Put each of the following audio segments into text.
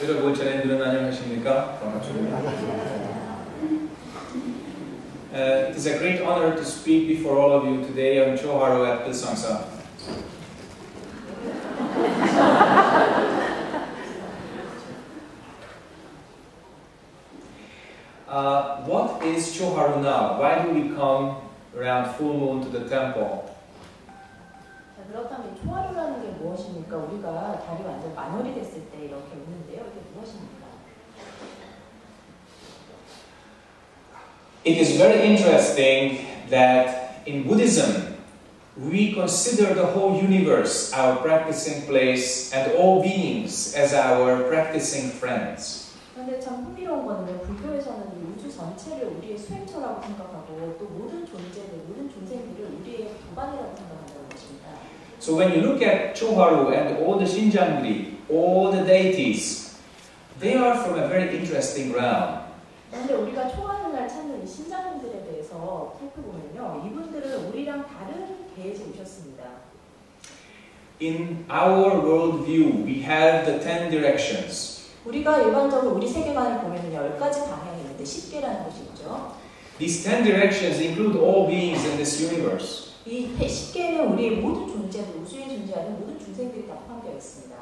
여러분, 자네들은 안녕하십니까? 반갑습니다. It is a great honor to speak before all of you today. I'm Cho Haru at Pilsangsa. What is Cho Haru now? Why do we come around full moon to the temple? 그렇다면 초하루라는 게 무엇입니까? 우리가 달이 완전 만월이 됐을 때 이렇게 오는데요. 이게 무엇입니까? It is very interesting that in Buddhism we consider the whole universe our practicing place and all beings as our practicing friends. 그런데 참 흥미로운 거는 불교에서는 이 우주 전체를 우리의 수행처라고 생각하고 또 모든 존재들, 모든 존재들을 우리의 도반이라고 생각한다는 것입니다. So when you look at Cho Haru and all the Shinjangri, all the deities, they are from a very interesting realm. 그런데 우리가 초하루를 찾는 이 신장님들에 대해서 살펴보면요, 이분들은 우리랑 다른 계에서 오셨습니다. In our worldview, we have the 10 directions. 우리가 일반적으로 우리 세계관을 보면 10가지 방향이 있는데 10개라는 것이 있죠. These 10 directions include all beings in this universe. 이 10개는 우리의 모든 존재들, 우주에 존재하는 모든 중생들이 다 포함되어 있습니다.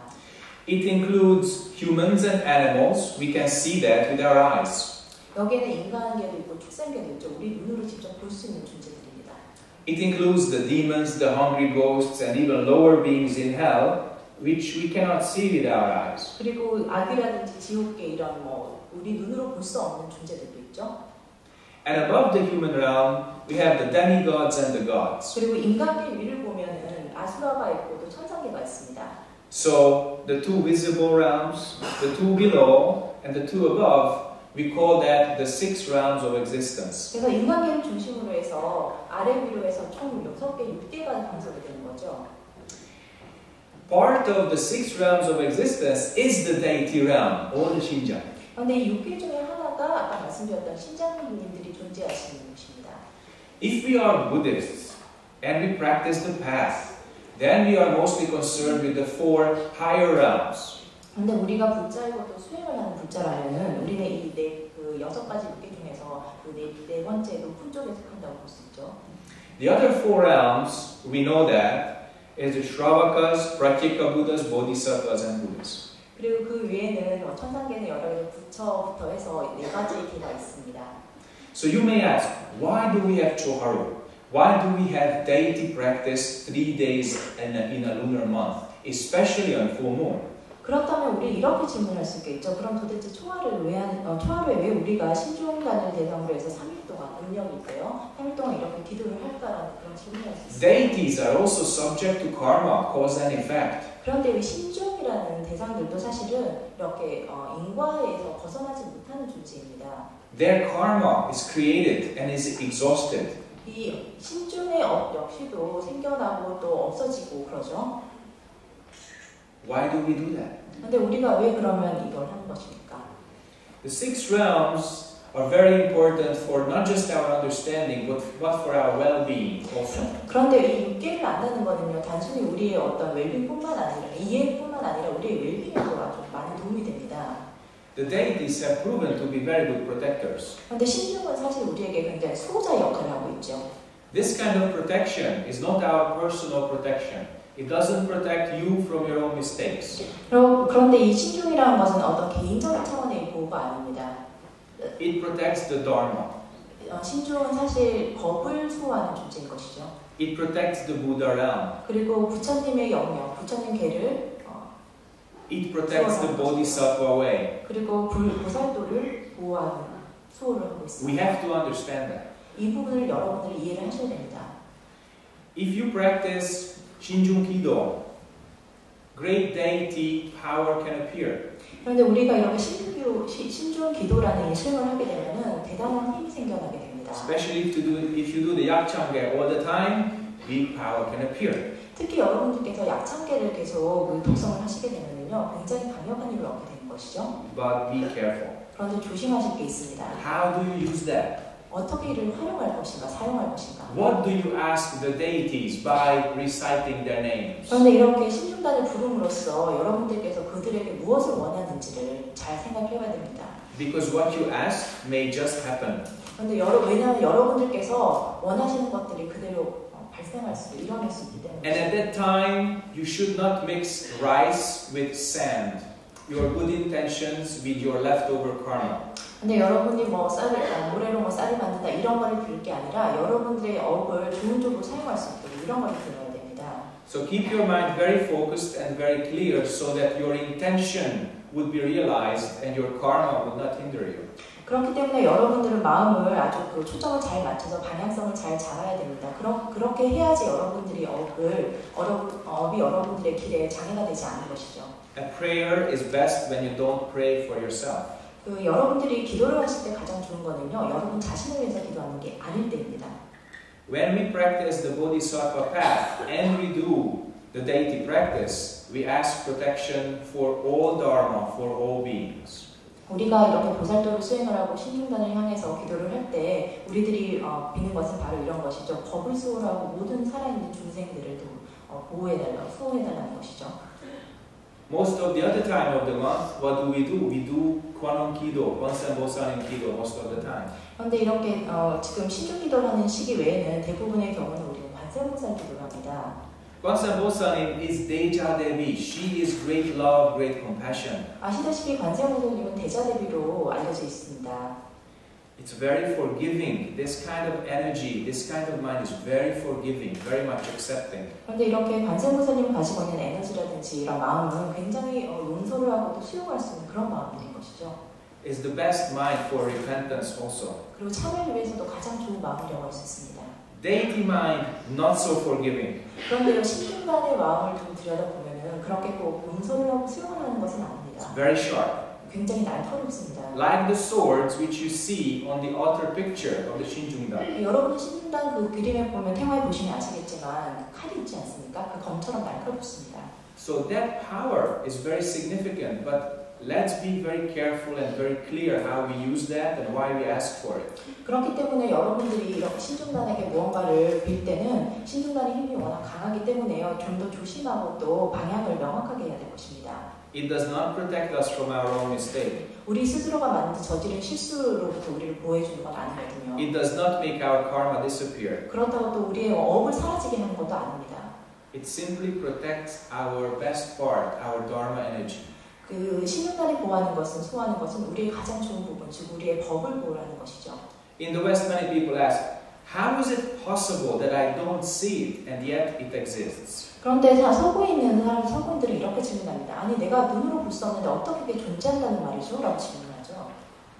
It includes humans and animals. We can see that with our eyes. 여기에는 인간계도 있고 축생계도 있죠. 우리 눈으로 직접 볼 수 있는 존재들입니다. It includes the demons, the hungry ghosts, and even lower beings in hell, which we cannot see with our eyes. 그리고 악이라든지 지옥계 이런 우리 눈으로 볼 수 없는 존재들도 있죠. And above the human realm, we have the demigods and the gods. 그리고 인간계 위를 보면은 아수라가 있고 또 천상계가 있습니다. So the two visible realms, the two below, and the two above, we call that the 6 realms of existence. 그래서 인간계를 중심으로 해서 아래 위로 해서 총 6개, 6개가 방송이 되는 거죠. Part of the 6 realms of existence is the deity realm, or the Shinjan. 그런데 이 6개 중에 하나가 아까 말씀드렸던 신장님들이 존재하시는 곳입니다. If we are Buddhists and we practice the path, then we are mostly concerned with the 4 higher realms. 그런데 우리가 불자이고 또 수행을 하는 불자라면은 우리는 이 6가지 6개 중에서 그 네 번째 높은 쪽에 속한다고 볼 수 있죠. The other 4 realms, we know that, is the Shravakas, Pratyeka Buddhas, Bodhisattvas, and Buddhas. 그리고 그 위에는 천상계는 여러 개 부처부터 해서 4가지 계가 있습니다. So you may ask, why do we have Cho Haru? Why do we have deity practice 3 days in a lunar month, especially on full moon? 그렇다면 우리 이렇게 질문할 수 있겠죠. 그럼 도대체 초하루에 왜 우리가 신중단을 대상으로 해서 3일 동안 음력이 있고요. 3일 동안 이렇게 기도를 할까라는 그런 질문을 할 수 있어요. Deities are also subject to karma, cause and effect. 그런데 이 신중이라는 대상들도 사실은 이렇게 인과에서 벗어나지 못하는 존재입니다. Their karma is created and is exhausted. 이 신중의 역시도 생겨나고 또 없어지고 그러죠. Why do we do that? 그런데 우리가 왜 그러면 이걸 하는 것입니까? The 6 realms are very important for not just our understanding, but for our well-being also. 그런데 이 6개를 안다는 거는요, 단순히 우리의 어떤 웰빙뿐만 아니라 이해뿐만 아니라 우리의 웰빙에도 아주 많은 도움이 됩니다. The deities have proven to be very good protectors. 그런데 신중은 사실 우리에게 굉장히 수호자의 역할을 하고 있죠. This kind of protection is not our personal protection. It doesn't protect you from your own mistakes. 그런데 이 신중이라는 것은 어떤 개인적 차원의 보호가 아닙니다. It protects the Dharma. 신중은 사실 법을 수호하는 존재인 것이죠. It protects the Buddha realm. 그리고 부처님의 영역, 부처님 계를 It protects the Bodhisattva way. 그리고 보살도를 보호하는 수호를 하고 있습니다. We have to understand that. 이 부분을 여러분들이 이해를 하셔야 됩니다. If you practice Shinjun Kido, great deity power can appear. 그런데 우리가 이렇게 신중 기도라는 이 수행을 하게 되면은 대단한 힘이 생겨나게 됩니다. Especially if you do the Yakchanga all the time, big power can appear. 특히 여러분들께서 약창계를 계속 독성을 하시게 되면요, 굉장히 강력한 힘을 얻게 되는 것이죠. But be careful. 그런데 조심하실 게 있습니다. How do you use that? 어떻게 이를 활용할 것인가, 사용할 것인가. What do you ask the deities by reciting their names? 그런데 이렇게 신중단을 부름으로써 여러분들께서 그들에게 무엇을 원하는지를 잘 생각해봐야 됩니다. Because what you ask may just happen. 그런데 왜냐하면 여러분들께서 원하시는 것들이 그대로 발생할 수도 일어날 수 있기 때문에. And at that time, you should not mix rice with sand. Your good intentions with your leftover karma. 근데 여러분이 모래로 쌀을 만든다 이런 거를 빌 게 아니라 여러분들의 업을 좋은 쪽으로 사용할 수 있도록 이런 거를 빌어야 됩니다. So keep your mind very focused and very clear so that your intention would be realized and your karma would not hinder you. 그렇기 때문에 여러분들은 마음을 아주 초점을 잘 맞춰서 방향성을 잘 잡아야 됩니다. 그렇게 해야지 여러분들이 업이 여러분들의 길에 장애가 되지 않는 것이죠. A prayer is best when you don't pray for yourself. 여러분들이 기도를 하실 때 가장 좋은 거는요, 여러분 자신을 위해서 기도하는 게 아닐 때입니다. When we practice the Bodhisattva path and we do the deity practice, we ask protection for all dharma, for all beings. 우리가 이렇게 보살도를 수행을 하고 신중단을 향해서 기도를 할 때 우리들이 비는 것은 바로 이런 것이죠. 법을 수호하고 모든 살아있는 중생들을 보호해달라고, 수호해달라는 것이죠. Most of the other time of the month, what do? We do Kwannon Kido, Kwansan Kido most of the time. 그런데 이렇게 지금 신중기도를 하는 시기 외에는 대부분의 경우는 우리는 관세음보살 기도를 합니다. Kwansan Bosanin is Deja Devi. She is great love, great compassion. 아시다시피 관세음보살님은 대자대비로 알려져 있습니다. It's very forgiving. This kind of energy, this kind of mind is very forgiving, very much accepting. 그런데 이렇게 관세음보살님이 가지고 있는 에너지라든지 이런 마음은 굉장히 용서를 하고 또 수용할 수 있는 그런 마음인 것이죠. It's the best mind for repentance also. 그리고 참회를 위해서도 가장 좋은 마음이라고 할 수 있습니다. Deity mind, not so forgiving. 그런데 신중단의 마음을 좀 들여다보면은 그렇게 꼭 용서를 하고 수용을 하는 것은 아닙니다. It's very sharp. 굉장히 날카롭습니다. Like the swords which you see on the altar picture of the Shinjungdan. 여러분은 신중단 그 그림에 보면 태화에 보시면 아시겠지만 칼이 있지 않습니까? 그 검처럼 날카롭습니다. So that power is very significant, but let's be very careful and very clear how we use that and why we ask for it. 그렇기 때문에 여러분들이 이렇게 신중단에게 무언가를 빌 때는 신중단의 힘이 워낙 강하기 때문에요. 좀 더 조심하고 또 방향을 명확하게 해야 될 것입니다. It does not protect us from our own mistake. 우리 스스로가 저지른 실수로부터 우리를 보호해주는 건 아니거든요. It does not make our karma disappear. 그렇다고 또 우리의 업을 사라지게 하는 것도 아닙니다. It simply protects our best part, our dharma energy. 그 신중단이 보호하는 것은, 수호하는 것은 우리의 가장 좋은 부분, 즉 우리의 법을 보호하는 것이죠. In the West, many people ask, how is it possible that I don't see it and yet it exists? 그런데 서구에 있는 서구인들은 이렇게 질문합니다. 아니 내가 눈으로 볼 수 없는데 어떻게 그게 존재한다는 말이죠? 라고 질문하죠.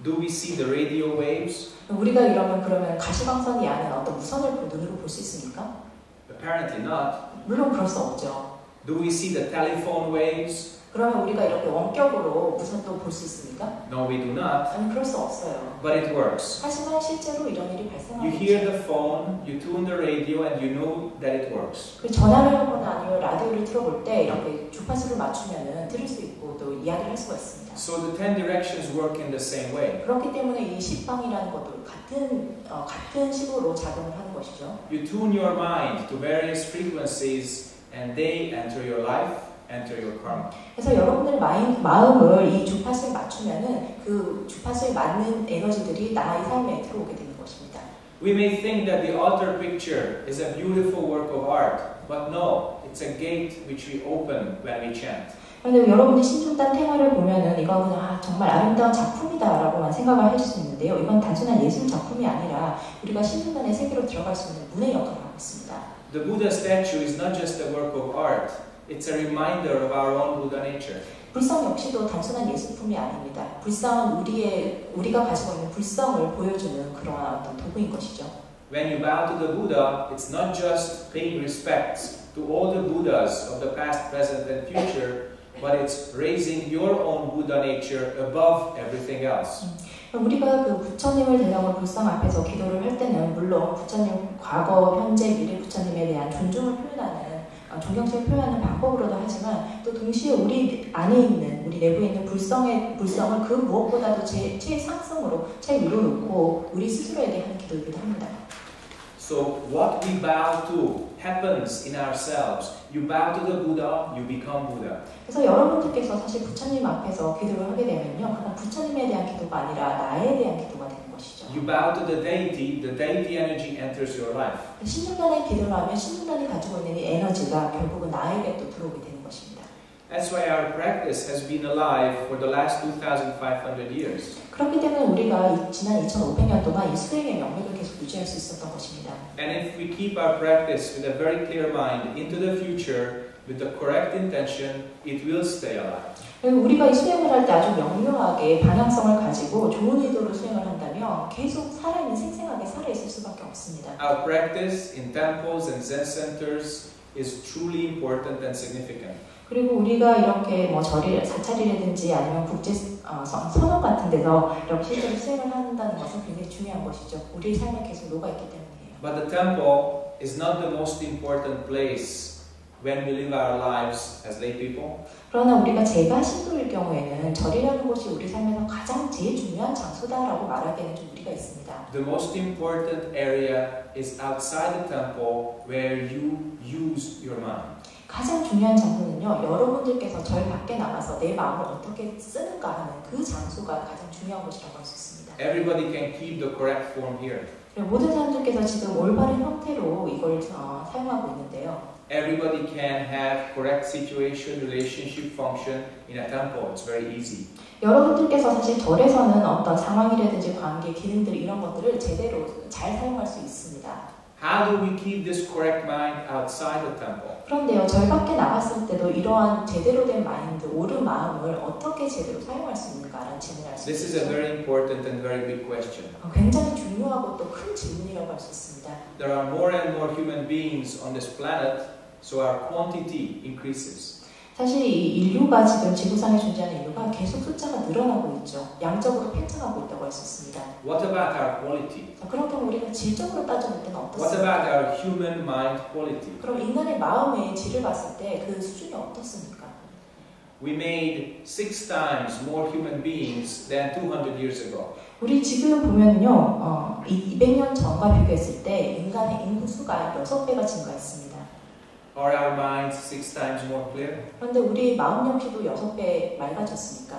Do we see the radio waves? 우리가 그러면 가시광선이 아닌 어떤 무선을 눈으로 볼 수 있습니까? Apparently not. 물론 그럴 수 없죠. Do we see the telephone waves? 그러면 우리가 이렇게 원격으로 무선도 볼 수 있습니까? No, we do not. 아니 그럴 수 없어요. But it works. 하지만 실제로 이런 일이 You 발생합니다. hear the phone, you tune the radio, and you know that it works. 그 전화를 하거나 아니면 라디오를 틀어볼 때 이렇게 주파수를 맞추면은 들을 수 있고 또 이야기를 할 수가 있습니다. So the 10 directions work in the same way. 그렇기 때문에 이 십방이라는 것도 같은 식으로 작용을 하는 것이죠. You tune your mind to various frequencies, and they enter your life, enter your karma. 그래서 여러분들의 마음을 이 주파수에 맞추면은 그 주파수에 맞는 에너지들이 나의 삶에 들어오게 되는 것입니다. We may think that the altar picture is a beautiful work of art, but no, it's a gate which we open when we chant. 그런데 여러분이 신중단 태화를 보면은 이건 그냥 정말 아름다운 작품이다라고만 생각을 할 수 있는데요. 이건 단순한 예술 작품이 아니라 우리가 신중단의 세계로 들어갈 수 있는 문의 역할을 하고 있습니다. The Buddha statue is not just a work of art, it's a reminder of our own Buddha nature. 불성 역시도 단순한 예술품이 아닙니다. 불성은 우리가 가지고 있는 불성을 보여주는 그러한 어떤 도구인 것이죠. When you bow to the Buddha, it's not just paying respects to all the Buddhas of the past, present, and future, but it's raising your own Buddha nature above everything else. 우리가 그 부처님을 대상으로 불상 앞에서 기도를 할 때는 물론 부처님 과거, 현재, 미래 부처님에 대한 존중을 표현하는 존경심을 표현하는 방법으로도 하지만 또 동시에 우리 안에 있는 우리 내부에 있는 불성을 그 무엇보다도 최상승으로 최위로 놓고 우리 스스로에게 하는 기도이기도 합니다. So what we bow to happens in ourselves. You bow to the Buddha, you become Buddha. 그래서 여러분들께서 사실 부처님 앞에서 기도를 하게 되면요, 그건 부처님에 대한 기도가 아니라 나에 대한 기도가 되는 것이죠. You bow to the deity energy enters your life. 신중단의 기도를 하면 신중단이 가지고 있는 이 에너지가 결국은 나에게 또 들어오게 되는 것입니다. That's why our practice has been alive for the last 2,500 years. 그렇기 때문에 우리가 지난 2,500년 동안 이 수행의 명맥을 계속 유지할 수 있었던 것입니다. And if we keep our practice with a very clear mind into the future, with the correct intention, it will stay alive. 우리가 이 수행을 할 때 아주 명료하게 방향성을 가지고 좋은 의도로 수행을 한다면 계속 살아있는 생생하게 살아있을 수밖에 없습니다. Our practice in temples and Zen centers is truly important and significant. 그리고 우리가 이렇게 뭐 사찰이라든지 아니면 국제 선언 같은 데서 이렇게 실제로 수행을 한다는 것은 굉장히 중요한 것이죠. 우리의 삶에 계속 녹아있기 때문이에요. But the temple is not the most important place when we live our lives as lay people. 그러나 우리가 제가 신도일 경우에는 절이라는 곳이 우리 삶에서 가장 제일 중요한 장소다라고 말하기에는 좀 무리가 있습니다. The most important area is outside the temple where you use your mind. 가장 중요한 장소는요, 여러분들께서 절 밖에 나가서 내 마음을 어떻게 쓰는가 하는 그 장소가 가장 중요한 곳이라고 할 수 있습니다. Everybody can keep the correct form here. 모든 사람들께서 지금 올바른 형태로 이걸 사용하고 있는데요. Everybody can have correct situation, relationship function in a temple. It's very easy. 여러분들께서 사실 절에서는 어떤 상황이라든지 관계, 기능들 이런 것들을 제대로 잘 사용할 수 있습니다. How do we keep this correct mind outside the temple? 그런데요, 절 밖에 나갔을 때도 이러한 제대로 된 마인드, 옳은 마음을 어떻게 제대로 사용할 수 있는가라는 질문을 할 수 있습니다. This is a very important and very big question. 굉장히 중요하고 또 큰 질문이라고 할 수 있습니다. There are more and more human beings on this planet, so our quantity increases. 사실 이 인류가 지금 지구상에 존재하는 인류가 계속 숫자가 늘어나고 있죠. 양적으로 팽창하고 있다고 할 수 있습니다. What about our quality? 그런 경우 우리가 질적으로 따져볼 때는 What 어떻습니까? about our human mind quality? 그럼 인간의 마음의 질을 봤을 때 그 수준이 어떻습니까? We made 6 times more human beings than 200 years ago. 우리 지금 보면요, 200년 전과 비교했을 때 인간의 인구 수가 6배가 증가했습니다. Are our minds 6 times more clear? 그런데 우리 마음 역시도 6배 맑아졌습니까?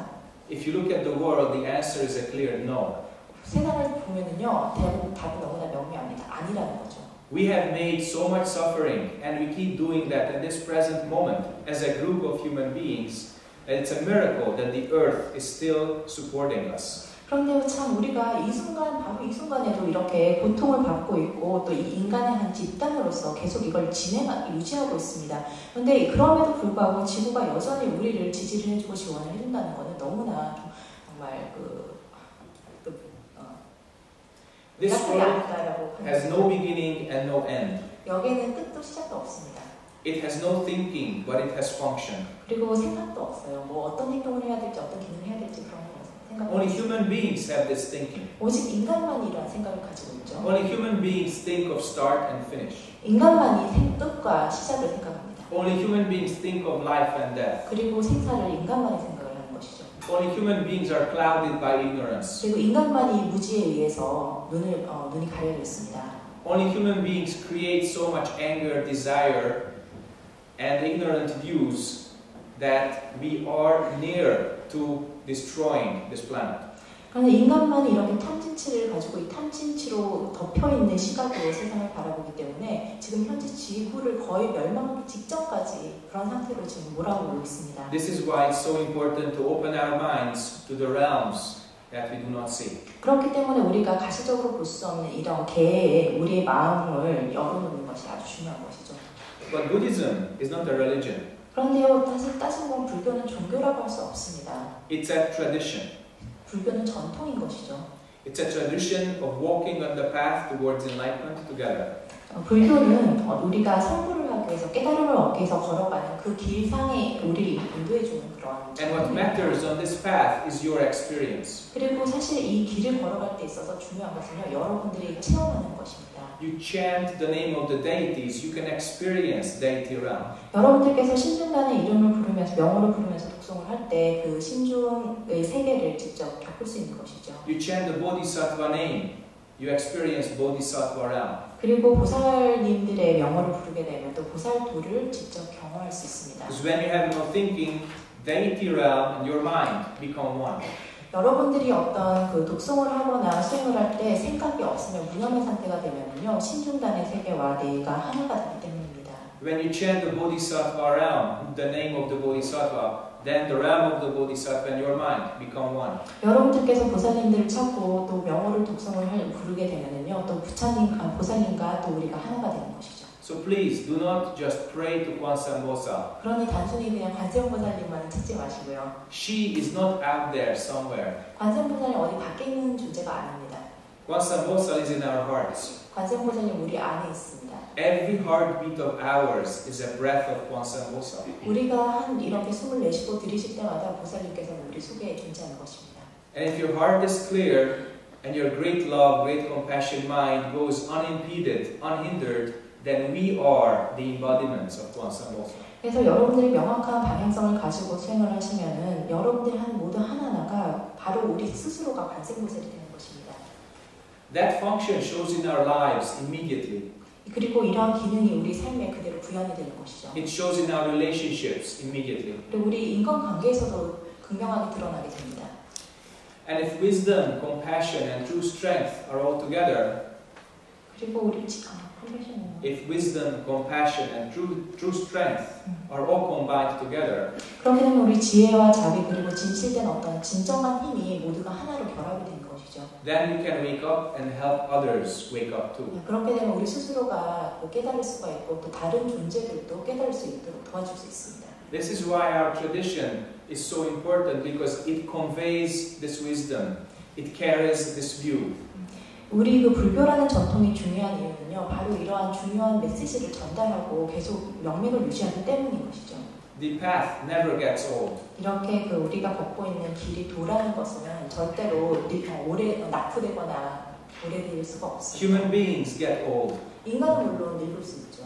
If you look at the world, the answer is a clear no. 세상을 보면은요, 답이 너무나 명료합니다. 아니라는 거죠. We have made so much suffering, and we keep doing that in this present moment as a group of human beings, that it's a miracle that the earth is still supporting us. 그런데요, 참 우리가 이 순간, 바로 이 순간에도 이렇게 고통을 받고 있고 또 이 인간의 한 집단으로서 계속 이걸 유지하고 있습니다. 그런데 그럼에도 불구하고 지구가 여전히 우리를 지지를 해주고 지원을 해준다는 것은 너무나 정말 This world has no beginning and no end. 여기에는 끝도 시작도 없습니다. It has no thinking, but it has function. 그리고 생각도 없어요. 뭐 어떤 행동을 해야 될지 어떤 기능을 해야 될지 그런 거 생각. Only human beings have this thinking. 오직 인간만이 이러한 생각을 가지고 있죠. Only human beings think of start and finish. 인간만이 끝과 시작을 생각합니다. Only human beings think of life and death. 그리고 생사를 인간만이 생각을 하는 것이죠. Only human beings are clouded by ignorance. 그리고 인간만이 무지에 의해서 눈이 가려져 있습니다. Only human beings create so much anger, desire, and ignorant views that we are near to destroying this planet. 그런데 인간만이 이렇게 탐진치를 가지고 이 탐진치로 덮여있는 시각으로 세상을 바라보기 때문에 지금 현재 지구를 거의 멸망하기 직전까지 그런 상태로 지금 몰아오고 있습니다. This is why it's so important to open our minds to the realms that we do not see. 그렇기 때문에 우리가 가시적으로 볼 수 없는 이런 개에 우리의 마음을 열어놓는 것이 아주 중요한 것이죠. But Buddhism is not a religion. 그런데요, 사실 따지고 보면 불교는 종교라고 할 수 없습니다. It's a tradition. 불교는 전통인 것이죠. It's a tradition of walking on the path towards enlightenment together. 불교는 우리가 성불을 하기 위해서 깨달음을 얻기 위해서 걸어가는 그 길상에 우리를 인도해주는 그런. And what matters on this path is your experience. 그리고 사실 이 길을 걸어갈 때 있어서 중요한 것은요, 여러분들이 체험하는 것입니다. you chant the name of the deities, you can experience deity realm. 여러분들께서 신중단의 이름을 부르면서 명호를 부르면서 독송을 할 때 그 신중의 세계를 직접 겪을 수 있는 것이죠. You chant the bodhisattva name, you experience bodhisattva realm. 그리고 보살님들의 명호를 부르게 되면 또 보살도를 직접 경험할 수 있습니다. Because when you have no thinking, deity realm and your mind become one. 여러분들이 어떤 그 독송을 하거나 수행을 할 때 생각이 없으면 무념의 상태가 되면요 신중단의 세계와 내가 하나가 되기 때문입니다. When you chant the bodhisattva realm, the name of the bodhisattva, then the realm of the bodhisattva and your mind become one. 여러분들께서 보살님들을 찾고 또 명호를 독송을 부르게 되면요 또 보살님과 또 우리가 하나가 되는 것이죠. So please do not just pray to Kwansambosa. 그러니 단순히 그냥 관세음보살님만을 찾지 마시고요. She is not out there somewhere. 관세음보살님 어디 밖에 있는 존재가 아닙니다. Kwansambosa is in our hearts. 관세음보살님 우리 안에 있습니다. Every heartbeat of ours is a breath of Kwansambosa. 우리가 한 이렇게 숨을 내쉬고 들이쉴 때마다 보살님께서는 우리 속에 존재하는 것입니다. And if your heart is clear and your great love, great compassion mind goes unimpeded, unhindered, then we are the embodiments of Kwansambosa. 그래서 여러분들이 명확한 방향성을 가지고 수행을 하시면은 여러분들이 한 모두 하나하나가 바로 우리 스스로가 관세음보살이 되는 것입니다. That function shows in our lives immediately. 그리고 이러한 기능이 우리 삶에 그대로 구현이 되는 것이죠. It shows in our relationships immediately. 그리고 우리 인간관계에서도 극명하게 드러나게 됩니다. And if wisdom, compassion, and true strength are all together, 그리고 우리 if wisdom, compassion, and true strength are all combined together, 그렇게 되면 우리 지혜와 자비 그리고 진실된 어떤 진정한 힘이 모두가 하나로 결합이 되는 것이죠. then we can wake up and help others wake up too. 그렇게 되면 우리 스스로가 깨달을 수가 있고 또 다른 존재들도 깨달을 수 있도록 도와줄 수 있습니다. This is why our tradition is so important because it conveys this wisdom, it carries this view. 우리 그 불교라는 전통이 중요한 이유는요, 바로 이러한 중요한 메시지를 전달하고 계속 명맥을 유지하기 때문인 것이죠. The path never gets old. 이렇게 그 우리가 걷고 있는 길이 도라는 것은 절대로 오래 낙후되거나 오래될 수가 없습니다. Human beings get old. 인간은 물론 늙을 수 있죠.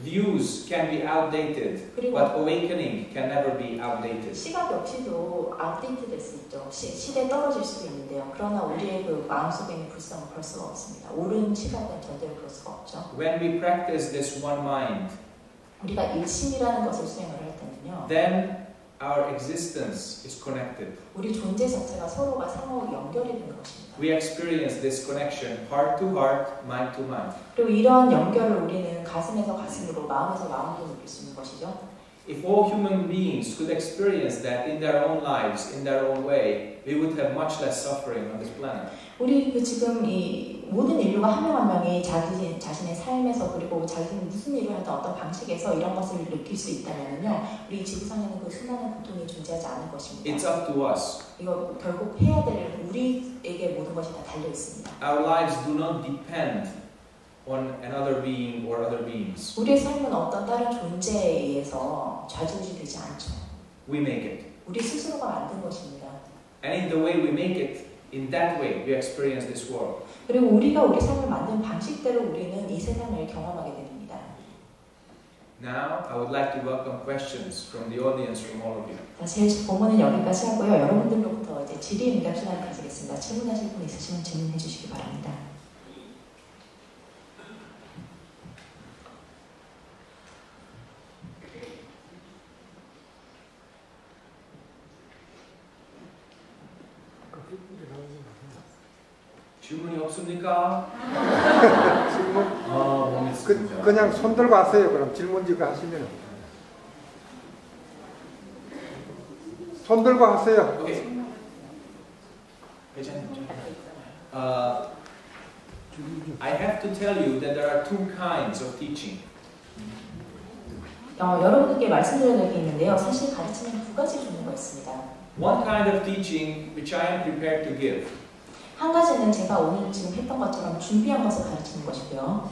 Views can be outdated, but awakening can never be outdated. 시각 역시도 아웃데이트 될 수 있죠. 시대에 떨어질 수도 있는데요. 그러나 우리의 그 마음속에는 불성은 그럴 수가 없습니다. 옳은 시각은 절대로 그럴 수가 없죠. When we practice this one mind, 우리가 일심이라는 것을 수행을 할 때는요, then our existence is connected. 우리 존재 자체가 서로가 상호 연결이 되는 것입니다. We experience this connection, heart to heart, mind to mind. 그리고 이러한 연결을 우리는 가슴에서 가슴으로, 마음에서 마음으로 느낄 수 있는 것이죠. If all human beings could experience that in their own lives, in their own way, we would have much less suffering on this planet. 우리 그 지금 이 모든 인류가 한 명 한 명이 자신의 삶에서 그리고 자신이 무슨 일을 하든 어떤 방식에서 이런 것을 느낄 수 있다면요, 우리 지구상에는 그 수많은 고통이 존재하지 않을 것입니다. It's up to us. 이거 결국 해야 될 우리에게 모든 것이 다 달려 있습니다. Our lives do not depend on another being or other beings. 우리의 삶은 어떤 다른 존재에 의해서 좌지우지되지 않죠. We make it. 우리 스스로가 만든 것입니다. And in the way we make it, in that way we experience this world. 그리고 우리가 우리 삶을 만든 방식대로 우리는 이 세상을 경험하게 됩니다. Now, I would like to welcome questions from the audience, from all of you. 제 본문은 여기까지 하고요. 여러분들로부터 이제 질의응답 시간을 가지겠습니다. 질문하실 분 있으시면 질문해 주시기 바랍니다. 질문이 없습니까? 질문? 그냥 손 들고 하세요. 그럼 질문지가 하시면 손 들고 하세요. 오케이. I have to tell you that there are two kinds of teaching. 여러분들께 말씀드려야 될 게 있는데요. 사실 가르치는 두 가지 종류가 있습니다. One kind of teaching which I am prepared to give. 한 가지는 제가 오늘 지금 했던 것처럼 준비한 것을 가르치는 것이고요.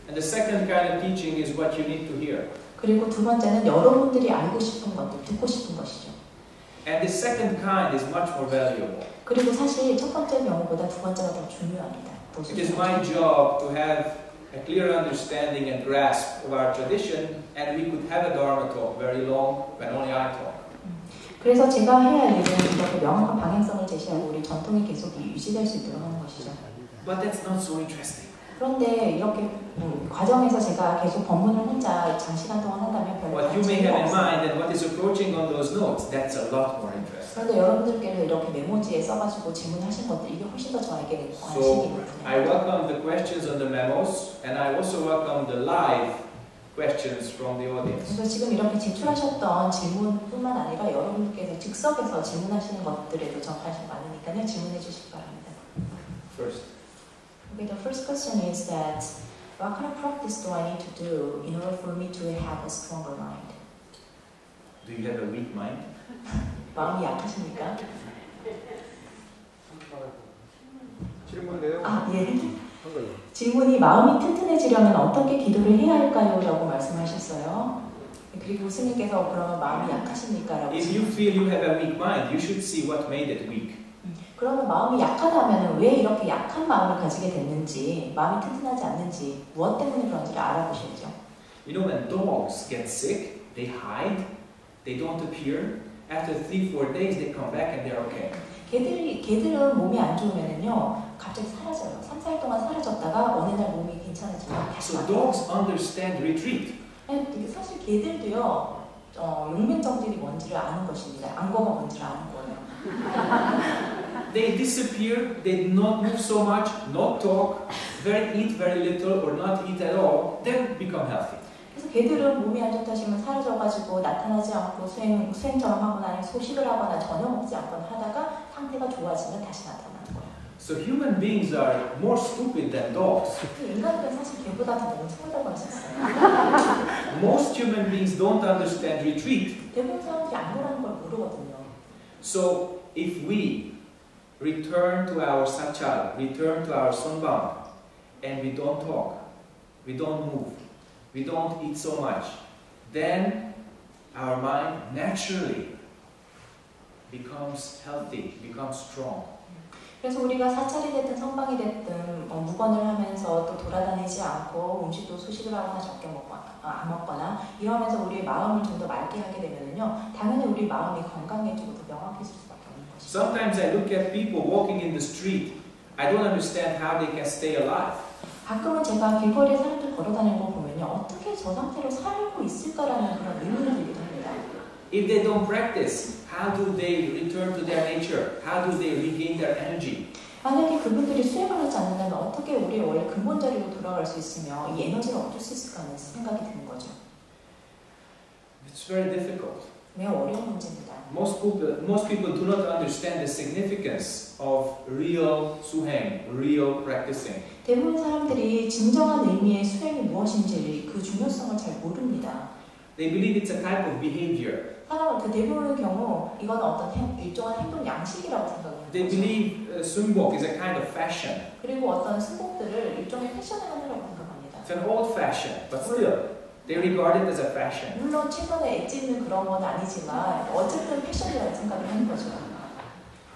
And the second kind of teaching is what you need to hear. 그리고 두 번째는 여러분들이 알고 싶은 것들, 듣고 싶은 것이죠. And the second kind is much more valuable. 그리고 사실 첫 번째 경우보다 두 번째가 더 중요합니다. It is my job to have a clear understanding and grasp of our tradition, and we could have a Dharma talk very long when only I talk. 그래서 제가 해야 할 일은 이렇게 명확한 방향성을 제시하고 우리 전통이 계속 유지될 수 있도록 하는 것이죠. But that's not so interesting. 그런데 이렇게 과정에서 제가 계속 법문을 혼자 장시간 동안 한다면 별로 What you may 재미가 have in 없어요. mind and what is approaching on those notes, that's a lot more interesting. 그런데 여러분들께서 이렇게 메모지에 써가지고 질문하신 것들 이게 훨씬 더 저에게 관심이 So 있는 I 분야예요. welcome the questions on the memos, and I also welcome the live questions from the audience. 그래서 지금 이렇게 제출하셨던 질문뿐만 아니라 여러분께서 즉석에서 질문하시는 것들에도 전 관심 많으니까요. 질문해 주시기 바랍니다. First. Okay, the first question is that what kind of practice do I need to do in order for me to have a stronger mind? Do you have a weak mind? 마음이 약하십니까? 질문 내용 아, 예. 한 거예요. 질문이 마음이 튼튼해지려면 어떻게 기도를 해야 할까요? 라고 말씀하셨어요. 그리고 스님께서 그러면 마음이 약하십니까? 라고 If you feel you have a weak mind, you should see what made it weak. 그러면 마음이 약하다면 왜 이렇게 약한 마음을 가지게 됐는지, 마음이 튼튼하지 않는지, 무엇 때문에 그런지를 알아보셔야죠. You know, when dogs get sick, they hide, they don't appear. After 3-4 days, they come back and they're okay. 개들은 몸이 안 좋으면은요, 갑자기 사라져요. 3-4일 동안 사라졌다가 어느 날 몸이 괜찮아지면 다시 So 나타나요. dogs understand retreat. 사실 개들도요, 용맹정질이 뭔지를 아는 것입니다. 안거가 뭔지를 아는 거예요. They disappear, they do not move so much, not talk, eat very little or not eat at all, then become healthy. 그래서 개들은 몸이 안 좋다 싶으면 사라져가지고 나타나지 않고 수행처럼 하거나 아니면 소식을 하거나 전혀 먹지 않거나 하다가 상태가 좋아지면 다시 나타나는 거예요. So human beings are more stupid than dogs. 인간들은 사실 개보다 더 멍청하다고 할 수 있어요. Most human beings don't understand retreat. 대부분 사람들이 안보라는 걸 모르거든요. So if we return to our sachal, return to our songbang, and we don't talk, we don't move, we don't eat so much, then our mind naturally becomes healthy, becomes strong. 그래서 우리가 사찰이 됐든 성방이 됐든 무건을 하면서 또 돌아다니지 않고 음식도 소식을 하거나 적게 안 먹거나 이러면서 우리의 마음을 좀 더 맑게 하게 되면요, 당연히 우리 마음이 건강해지고 더 명확해질 수밖에 없는 것이죠. Sometimes I look at people walking in the street. I don't understand how they can stay alive. 가끔은 제가 길거리에 사람들 걸어다니는 거 보면요, 어떻게 저 상태로 살고 있을까라는 그런 의문을 들기도 합니다. If they don't practice, how do they return to their nature? How do they regain their energy? 만약에 그분들이 수행을 하지 않는다면 어떻게 우리의 원래 근본 자리로 돌아갈 수 있으며 이 에너지를 얻을 수 있을까 하는 생각이 드는 거죠. It's very difficult. 매우 어려운 문제입니다. Most people do not understand the significance of real suheng, real practicing. 대부분 사람들이 진정한 의미의 수행이 무엇인지 그 중요성을 잘 모릅니다. They believe it's a type of behavior. 사람은 그 대부분의 경우 이건 어떤 일정한 행동 양식이라고 생각합니다. They believe sunbok is a kind of fashion. 그리고 어떤 승복들을 일종의 패션을 하느라고 생각합니다. It's an old fashion, but still, they regard it as a fashion. 물론 최근에 엣지 있는 그런 건 아니지만 어쨌든 패션이라고 생각을 하는 거죠.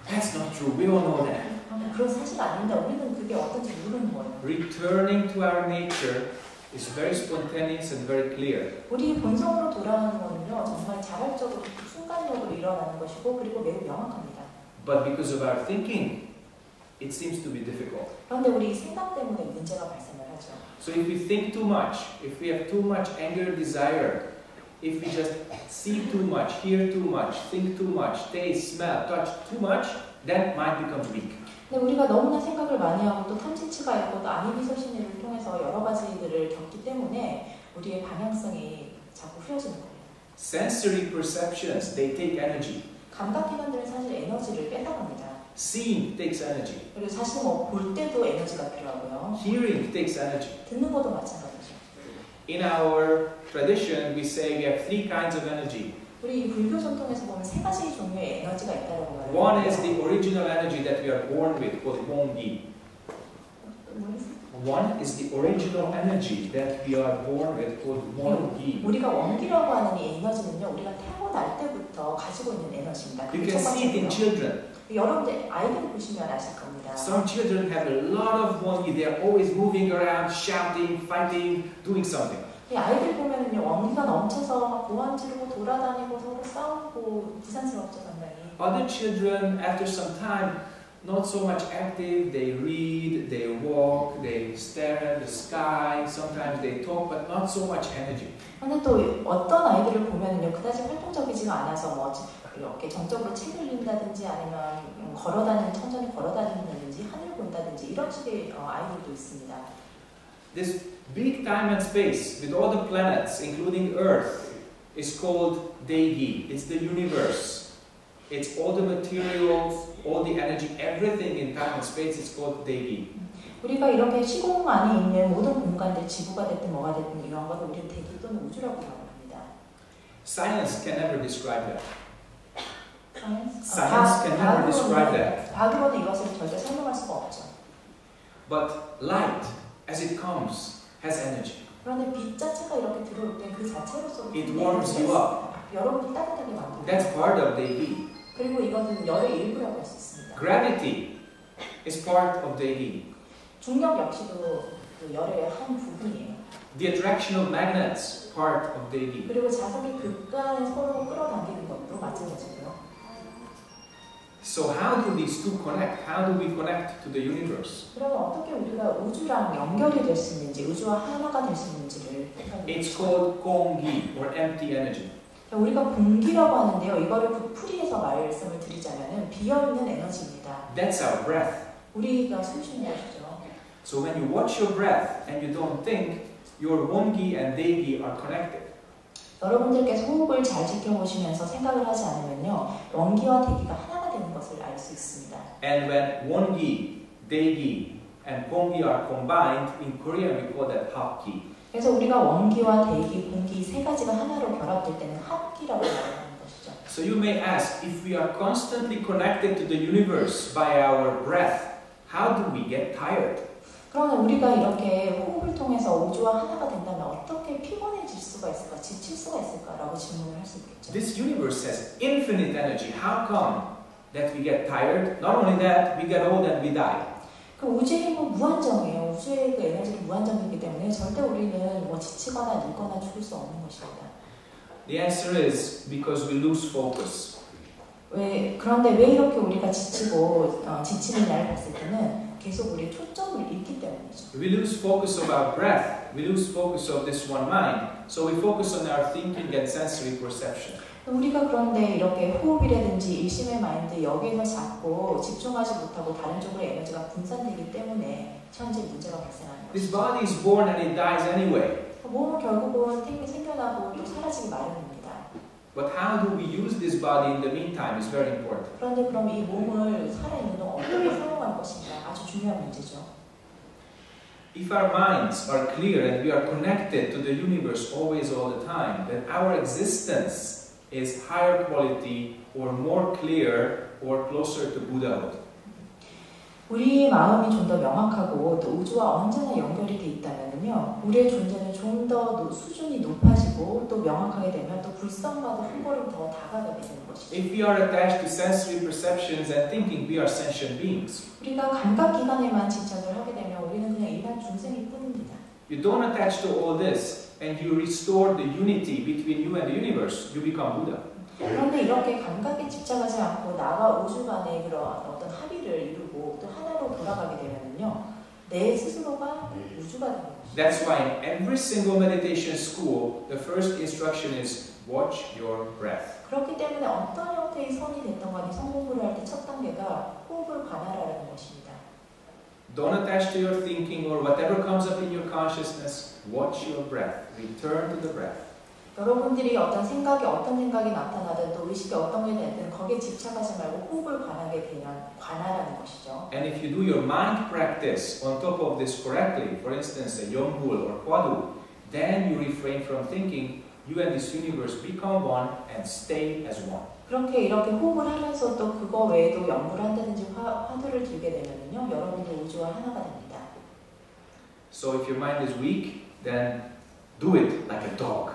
That's not true. We all know that. 그런 사실 아닌데 우리는 그게 어떤지 모르는 거예요. Returning to our nature is very spontaneous and very clear. 우리 본성으로 돌아가는 거는요, 정말 자발적으로 순간적으로 일어나는 것이고 그리고 매우 명확합니다. But because of our thinking, it seems to be difficult. 그런데 우리 생각 때문에 문제가 발생을 하죠. So if we think too much, if we have too much anger, desire, if we just see too much, hear too much, think too much, taste, smell, touch too much, then mind becomes weak. 근데 우리가 너무나 생각을 많이 하고 또 탐진치가 있고 또 아니비서신의를 통해서 여러 가지들을 겪기 때문에 우리의 방향성이 자꾸 흐려지는 거예요. Sensory perceptions, they take energy. 감각기관들은 사실 에너지를 뺏어갑니다. Seeing takes energy. 그리고 사실 뭐 볼 때도 에너지가 필요하고요. Hearing takes energy. 듣는 것도 마찬가지죠. In our tradition, we say we have 3 kinds of energy. 우리 불교 전통에서 보면 3가지 종류의 에너지가 있다고 말해요. One is the original energy that we are born with, called Hong-gi. One is the original energy that we are born with, called Hong-gi. 우리가 원기라고 하는 이 에너지는요, 우리가 태어날 때부터 가지고 있는 에너지입니다. You can see it in children. 여러분들 아이들 보시면 아실 겁니다. Some children have a lot of 원기. They are always moving around, shouting, fighting, doing something. 이 아이들 보면은요 원기가 넘쳐서 막 고함 지르고 돌아다니고 서로 싸우고 부산스럽죠 상당히. Other children, after some time, not so much active. They read, they walk, they stare at the sky. Sometimes they talk, but not so much energy. 근데 또 어떤 아이들을 보면은요 그다지 활동적이지가 않아서 뭐 이렇게 정적으로 책을 읽는다든지 아니면 천천히 걸어다닌다든지 하늘 본다든지 이런 식의 아이들도 있습니다. This big time and space with all the planets, including Earth, is called Deigi. It's the universe. It's all the materials, all the energy, everything in time and space is called Deigi. 우리가 이렇게 시공 안에 있는 모든 공간들, 지구가 됐든 뭐가 됐든 이런 것을 우리는 대기 또는 우주라고 말합니다. Science can never describe that. Science can never describe that. 과학으로는 이것을 절대 설명할 수가 없죠. But light, as it comes, has energy. 그런데 빛 자체가 이렇게 들어올 때 그 자체로서 It warms you up. 여러분이 따뜻하게 만듭니다. That's part of Deigi. 그리고 이것은 열의 일부라고 할 수 있습니다. Gravity is part of Deigi. 중력 역시도 그 열의 한 부분이에요. The attraction of magnets, part of Deigi. 그리고 자석이 극간에 서로 끌어당기는 것도 마찬가지고요. So how do these two connect? How do we connect to the universe? 그러면 어떻게 우리가 우주랑 연결이 될 수 있는지, 우주와 하나가 될 수 있는지를 It's called 공기, or empty energy. 우리가 공기라고 하는데요. 이거를 풀이해서 말씀을 드리자면은 비어있는 에너지입니다. That's our breath. 우리가 숨 쉬는 것이죠. So when you watch your breath and you don't think, your 원기 and 대기 are connected. 여러분들께서 호흡을 잘 지켜보시면서 생각을 하지 않으면요. 원기와 대기가 하나가 되는 것을 알 수 있습니다. And when 원기, 대기, and 공기 are combined, in Korean we call that 합기. 그래서 우리가 원기와 대기, 공기 세 가지가 하나로 결합될 때는 합기라고 말하는 것이죠. So you may ask, if we are constantly connected to the universe by our breath, how do we get tired? 그러나 우리가 이렇게 호흡을 통해서 우주와 하나가 된다면 어떻게 피곤해질 수가 있을까, 지칠 수가 있을까라고 질문을 할 수 있겠죠. This universe has infinite energy. How come that we get tired? Not only that, we get old and we die. 그 우주의 힘은 무한정이에요. 우주의 그 에너지는 무한정이기 때문에 절대 우리는 뭐 지치거나 늙거나 죽을 수 없는 것입니다. The answer is because we lose focus. 그런데 왜 이렇게 우리가 지치고 지치느냐를 봤을 때는 계속 우리의 초점을 잃기 때문이죠. We lose focus of our breath. We lose focus of this one mind. So we focus on our thinking and sensory perception. 우리가 그런데 이렇게 호흡이라든지 일심의 마인드 여기에서 자꾸 집중하지 못하고 다른 쪽으로 에너지가 분산되기 때문에 현재 문제가 발생하는 This 것이죠. body is born and it dies anyway. 몸은 결국은 생겨나고 또 사라지기 마련입니다. But how do we use this body in the meantime is very important. 그런데 그럼 이 몸을 살아있는 동안 어떻게 사용할 것인가 아주 중요한 문제죠. If our minds are clear and we are connected to the universe always all the time, then our existence is higher quality or more clear or closer to Buddhahood. 우리의 마음이 좀 더 명확하고 또 우주와 언제나 연결이 돼 있다면요, 우리의 존재는 좀 더 수준이 높아지고 또 명확하게 되면 또 불성과도 한 걸음 더 다가가게 되는 것이죠. If we are attached to sensory perceptions and thinking, we are sentient beings. 우리가 감각 기관에만 집착을 하게 되면 우리는 그냥 일반 중생일 뿐입니다. You don't attach to all this and you restore the unity between you and the universe, you become Buddha. 그런데 이렇게 감각에 집착하지 않고 나와 우주 간의 그런 어떤 합의를 이루고 또 하나로 돌아가게 되면요, 내 스스로가 우주가 되는 것이죠. That's why in every single meditation school, the first instruction is watch your breath. 그렇기 때문에 어떤 형태의 선이 됐던 간에 성공부를 할 때 첫 단계가 호흡을 관할하라는 것입니다. Don't attach to your thinking or whatever comes up in your consciousness. Watch your breath. Return to the breath. 여러분들이 어떤 생각이 나타나든 또 의식이 어떤 게 되든 거기에 집착하지 말고 호흡을 관할하는 것이죠. And if you do your mind practice on top of this correctly, for instance, a Yonggul or Kwadu, then you refrain from thinking, you and this universe become one and stay as one. 이렇게 호흡을 하면서 또 그거 외에도 연구를 한다든지 화두를 들게 되면요, 여러분들 우주와 하나가 됩니다. So if your mind is weak, then do it like a dog.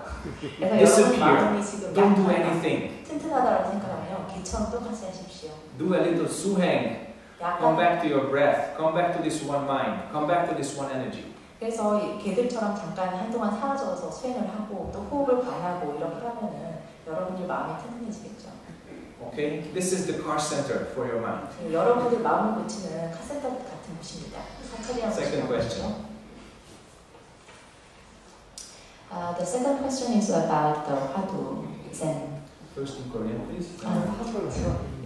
그래서 여러분 Disappear. 마음이 지금 Don't do anything. 튼튼하다고 생각하면 이처럼 똑같이 하십시오. Do a little suheng. Come 약간 back to your breath. Come back to this one mind. Come back to this one energy. 그래서 이 개들처럼 잠깐 한동안 사라져서 수행을 하고 또 호흡을 관하고 이렇게 하면은 여러분들 마음이 튼튼해지겠죠. Okay? This is the car center for your mind. 여러분들 마음을 고치는 카센터 같은 곳입니다. 사찰이라는 Second question. The second question is about the 화두 Zen. First in Korean, please.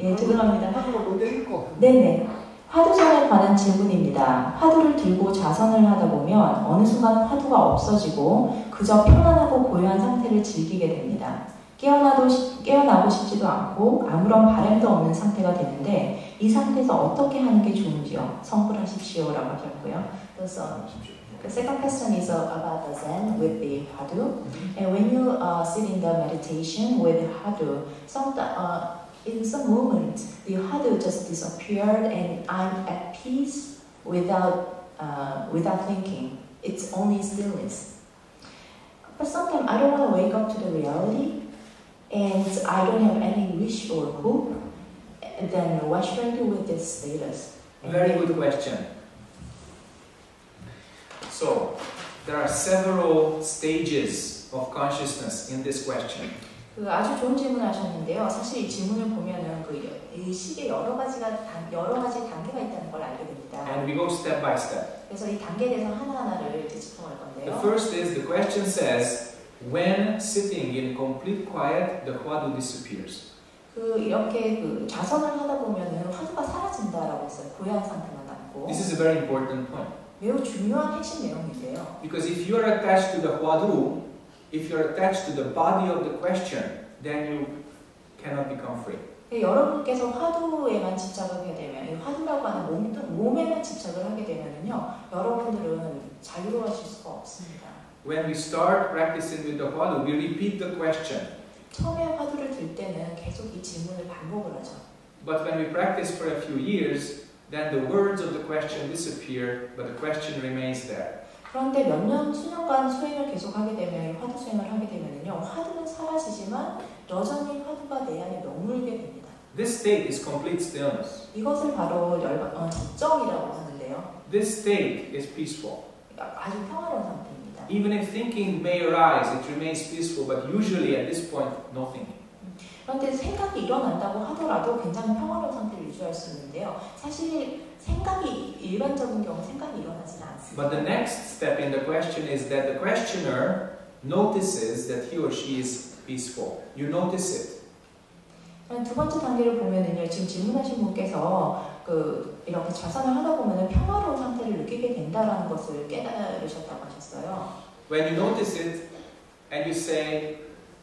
예, 죄송합니다. 한국어 못 읽고. 네네. 화두전에 관한 질문입니다. 화두를 들고 자선을 하다 보면 어느 순간 화두가 없어지고 그저 편안하고 고요한 상태를 즐기게 됩니다. 깨어나고 싶지도 않고 아무런 바람도 없는 상태가 되는데 이 상태에서 어떻게 하는 게 좋은지요? 성불하십시오라고 하셨고요. 그래서 the second question is about the Zen with the Hadu. And when you sit in the meditation with the Hadu, in some moment, the Hadu just disappeared and I'm at peace without thinking. It's only stillness. But sometimes I don't want to wake up to the reality and I don't have any wish or hope. Then what should I do with this status? Very good question. So, there are several stages of consciousness in this question. 아주 좋은 질문을 하셨는데요. 사실 이 질문을 보면은 이 식에 여러 가지 단계가 있다는 걸 알게 됩니다. And we go step by step. 그래서 이 단계에 대해서 하나하나를 짚어볼 The 건데요. first is, the question says, when sitting in complete quiet, the Hwadu disappears. 이렇게 자선을 하다 보면은 화두가 사라진다라고 했어요. 고요한 상태만 남고. This is a very important point. 매우 중요한 핵심 내용인데요. Because if you are attached to the Hwadu, if you are attached to the body of the question, then you cannot become free. 여러분께서 화두에만 집착을 하게 되면, 이 화두라고 하는 몸에만 집착을 하게 되면은요, 여러분들은 자유로워질 수가 없습니다. When we start practicing with the Hwadu, we repeat the question. 처음에 화두를 들 때는 계속 이 질문을 반복을 하죠. But when we practice for a few years, then the words of the question disappear, but the question remains there. 그런데 몇 년, 수년간 수행을 계속하게 되면, 화두 수행을 하게 되면요, 화두는 사라지지만 여전히 화두가 내 안에 머물게 됩니다. This state is complete stillness. 이것을 바로 집정이라고 하는데요. This state is peaceful. 아주 평화로운 상태입니다. Even if thinking may arise, it remains peaceful, but usually at this point, no thinking. 그런데 생각이 일어난다고 하더라도 굉장히 평화로운 상태를 유지할 수 있는데요. 사실 생각이 일반적인 경우 생각이 일어나지는 않습니다. But the next step in the question is that the questioner notices that he or she is peaceful. You notice it. 두 번째 단계를 보면은요, 지금 질문하신 분께서 이렇게 자선을 하다 보면은 평화로운 상태를 느끼게 된다라는 것을 깨달으셨다고 하셨어요. When you notice it and you say,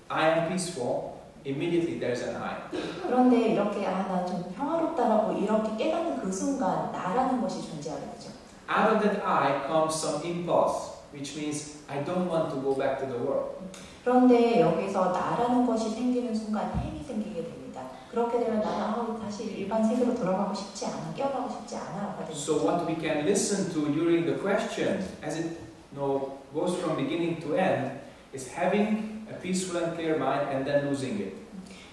I am peaceful, immediately there's an I. 그런데 이렇게 나 좀 평화롭다라고 이렇게 깨닫는 그 순간 나라는 것이 존재하게 되죠. Out of that I comes some impulse, which means I don't want to go back to the world. 그런데 여기서 나라는 것이 생기는 순간 힘이 생기게 됩니다. 그렇게 되면 나는 다시 일반 세계로 돌아가고 싶지 않아, 깨어나고 싶지 않아가 됩니다. So what we can listen to during the question, as it goes from beginning to end, is having a peaceful and clear mind and then losing it.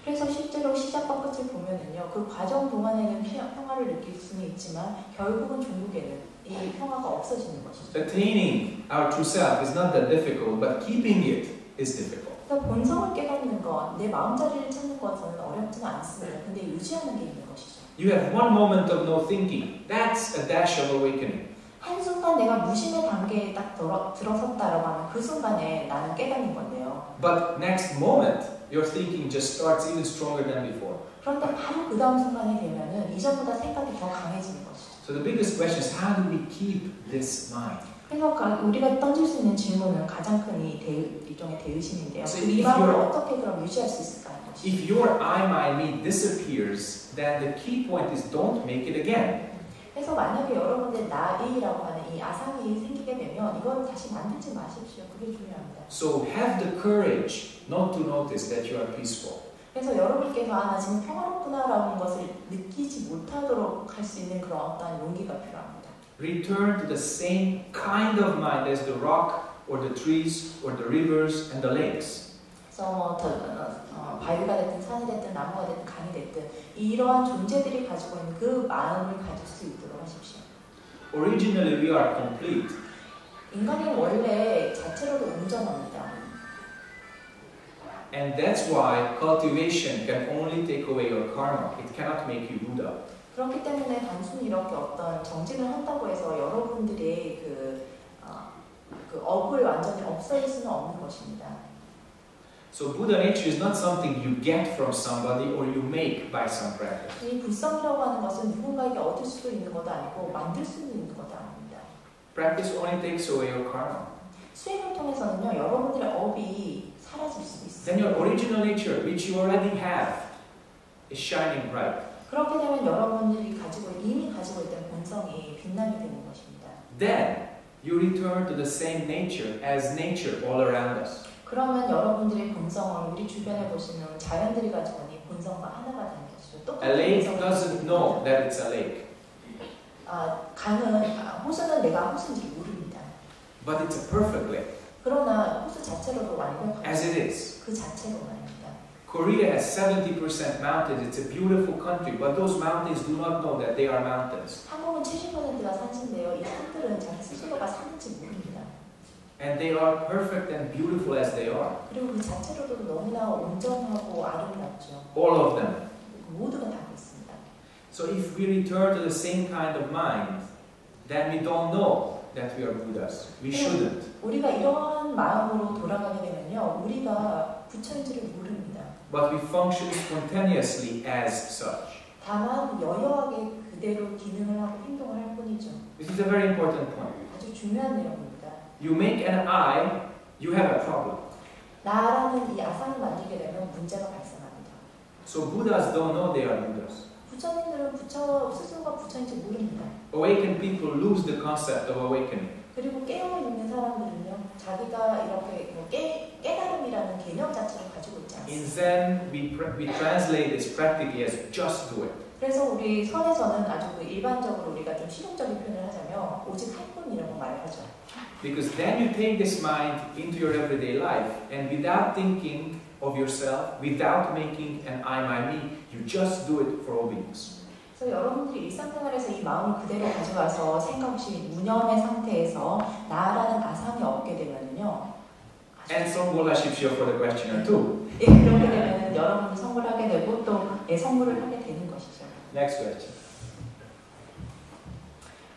그래서 실제로 시작과 끝을 보면은요, 그 과정 동안에는 평화를 느낄 수는 있지만 결국은 종국에는 이 평화가 없어지는 것이죠. Attaining our true self is not that difficult, but keeping it is difficult. 그러니까 본성을 깨닫는 것, 내 마음자리를 찾는 것은 어렵지는 않습니다. 근데 유지하는 게 있는 것이죠. You have one moment of no thinking. That's a dash of awakening. 한순간 내가 무심의 단계에 딱 들어섰다라고 하면 그 순간에 나는 깨닫는 건데요. But next moment, your thinking just starts even stronger than before. 그런데 바로 그 다음 순간이 되면은 이전보다 생각이 더 강해지는 것이죠. So the biggest question is, how do we keep this mind? 그래서 우리가 던질 수 있는 질문은 가장 큰 일종의 대의심인데요. So 이 마음을 어떻게 그럼 유지할 수 있을까 하는 것이죠. If your I, my, me disappears, then the key point is don't make it again. 그래서 만약에 여러분들 나이라고 하는 이 아상이 생기게 되면 이거를 다시 만들지 마십시오. 그게 중요합니다. So have the courage not to notice that you are peaceful. 그래서 여러분께서 나 지금 평화롭구나라는 것을 느끼지 못하도록 할 수 있는 그런 어떤 용기가 필요합니다. Return to the same kind of mind as the rock, or the trees, or the rivers, and the lakes. 그래서 바위가 됐든 산이 됐든 나무가 됐든 강이 됐든 이러한 존재들이 가지고 있는 그 마음을 가질 수 있도록 하십시오. Originally we are complete. 인간이 원래 자체로도 온전합니다. And that's why cultivation can only take away your karma. It cannot make you Buddha. 그렇기 때문에 단순히 이렇게 어떤 정진을 한다고 해서 여러분들의 그 업을 완전히 없앨 수는 없는 것입니다. So Buddha nature is not something you get from somebody or you make by some practice. 이 불성이라고 하는 것은 누군가에게 얻을 수도 있는 것도 아니고 만들 수도 있는 것도 아닙니다. Practice only takes away your karma. 수행을 통해서는요, 여러분들의 업이 사라질 수도 있어요. Then your original nature, which you already have, is shining bright. 그렇게 되면 여러분들이 이미 가지고 있던 본성이 빛나게 되는 것입니다. Then you return to the same nature as nature all around us. 그러면 여러분들의 본성을 우리 주변에 보시는 자연들이 가지고 있는 본성과 하나가 되는 것이죠. A lake doesn't know that it's a lake. 호수는 내가 호수인지 모릅니다. But it's a perfect lake. 그러나 호수 자체로도 완벽하고 As it is. 그 자체로만입니다. Korea has 70% mountains. It's a beautiful country, but those mountains do not know that they are mountains. 한국은 70%가 산지인데요. 이 산들은 자기 스스로가 산지 모릅니다. And they are perfect and beautiful as they are. 그리고 그 자체로도 너무나 온전하고 아름답죠. All of them. 모두가 다 그렇습니다. So if we return to the same kind of mind, then we don't know that we are Buddhas. We shouldn't. 우리가 이러한 마음으로 돌아가게 되면요, 우리가 부처인지를 모릅니다. But we function spontaneously as such. 다만 여여하게 그대로 기능을 하고 행동을 할 뿐이죠. This is a very important point. 아주 중요한 내용입니다. You make an I, you have a problem. 나라는 이 아상을 만들게 되면 문제가 발생합니다. So Buddhas don't know they are Buddhas. 부처님들은 부처 스스로가 부처인지 모릅니다. Awakened people lose the concept of awakening. 그리고 깨어 있는 사람들은요, 자기가 이렇게 깨달음이라는 개념 자체를 가지고 있지 In 않습니다. Zen, we translate this practically as just do it. 그래서 우리 선에서는 아주 일반적으로 우리가 좀 실용적인 표현을 하자면 오직 할 뿐이라고 말을 하죠. Because then you take this mind into your everyday life, and without thinking of yourself, without making an I, my, me, you just do it for all beings. 그래서 여러분들이 일상생활에서 이 마음을 그대로 가져와서 생각 없이 무념의 상태에서 나라는 아상이 없게 되면요. And 성불하십시오 for the questioner too. 예, 그렇게 되면 여러분이 선물을 하게 되고 또 선물을 하게 되는 것이죠. Next question.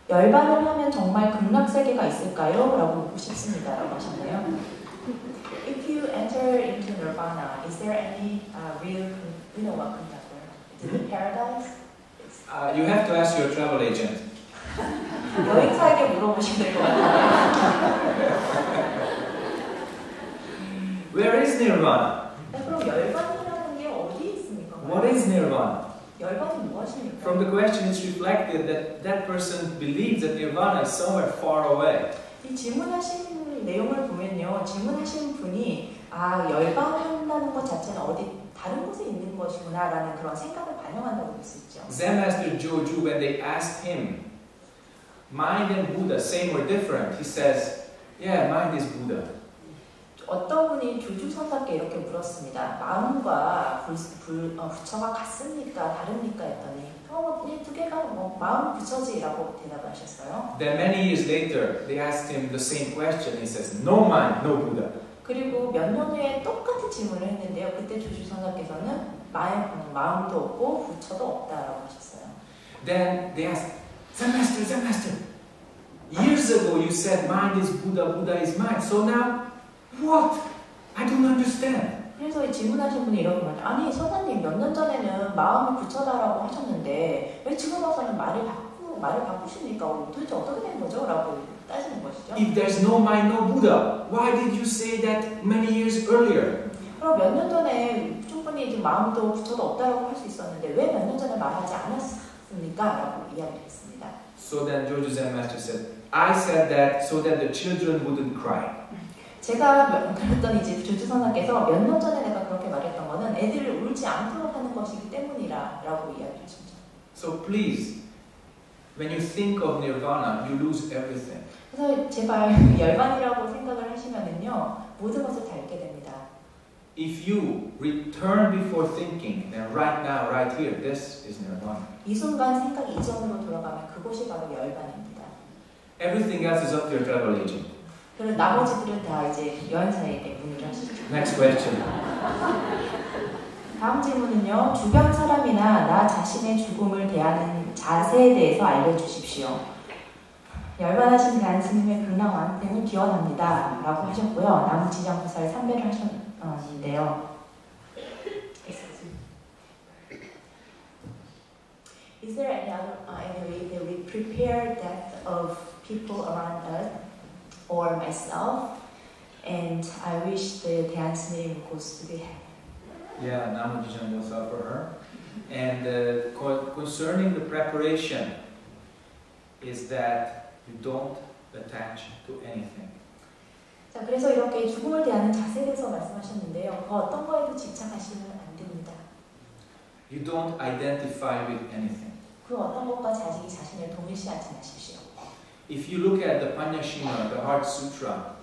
열반을 하면 정말 극락세계가 있을까요? 라고 묻고 싶습니다. 라고 하셨네요. If you enter into nirvana, is there any real, you know what 극락을? Is it paradise? You have to ask your travel agent. 여행사에게 물어보시면 될 것 같아요. Where is nirvana? 그럼 열반이라는 게 어디에 있습니까? What is nirvana? 열반이 무엇입니까? From the question, it's reflected that that person believes that nirvana is somewhere far away. 이 질문하신 내용을 보면요, 질문하신 분이 열반한다는 것 자체는 어디 다른 곳에 있는 것이구나라는 그런 생각을 반영한다고 볼 수 있죠. Zen Master Joju, when they asked him, mind and Buddha, same or different? He says, yeah, mind is Buddha. 어떤 분이 조주선사께 이렇게 물었습니다. 마음과 부처가 같습니까? 다릅니까? 했더니 이 두 개가 마음 부처지라고 대답을 하셨어요. Then many years later, they asked him the same question. He says, no mind, no Buddha. 그리고 몇 년 후에 똑같은 질문을 했는데요. 그때 조주선사께서는 마음도 없고 부처도 없다라고 하셨어요. Then they asked, Zen Master, years ago you said mind is Buddha, Buddha is mind. So now, what? I don't understand. 그래서 이 질문하신 분이 이렇게 말해요. 아니 선생님 몇 년 전에는 마음은 부처다라고 하셨는데 왜 지금 와서는 말을 바꾸십니까? 도대체 어떻게 된 거죠? 라고 따지는 것이죠. If there's no mind, no Buddha, why did you say that many years earlier? 그럼 몇 년 전에 충분히 마음도 부처도 없다라고 할 수 있었는데 왜 몇 년 전에 말하지 않았습니까? 라고 이야기를 했습니다. So then Joju Zen Master said, I said that so that the children wouldn't cry. 제가 그랬더니 이제 조주선사께서 몇 년 전에 내가 그렇게 말했던 거는 애들을 울지 않도록 하는 것이기 때문이라고 이야기를 했습니다. So please, when you think of nirvana, you lose everything. 그래서 제발 열반이라고 생각을 하시면은요 모든 것을 닳게 됩니다. if you return before thinking, then right now, right here, this is nirvana. 이 순간 생각 이전으로 돌아가면 그곳이 바로 열반입니다. Everything else is up to your travel agent. 그리고 나머지들은 다 이제 여행사에게 문의를 하시죠. Next question. 다음 질문은요. 주변 사람이나 나 자신의 죽음을 대하는 자세에 대해서 알려주십시오. 열반하신 대한 스님의 극락왕템을 기원합니다. 라고 하셨고요. 나무 지정사를 삼배를 하셨는데요. Is there any other any way that we prepare death of people around us or myself? And I wish the 대한 스님 goes to be heaven. Yeah, Namu Jijambosa for her. And concerning the preparation, is that you don't attach to anything. 자, 그래서 이렇게 죽음을 대하는 자세에 대해서 말씀하셨는데요. 그 어떤 거에도 집착하시면 안 됩니다. You don't identify with anything. 그 어떤 것과 자신을 동일시하지 마십시오. If you look at the Panyashima, the Heart Sutra,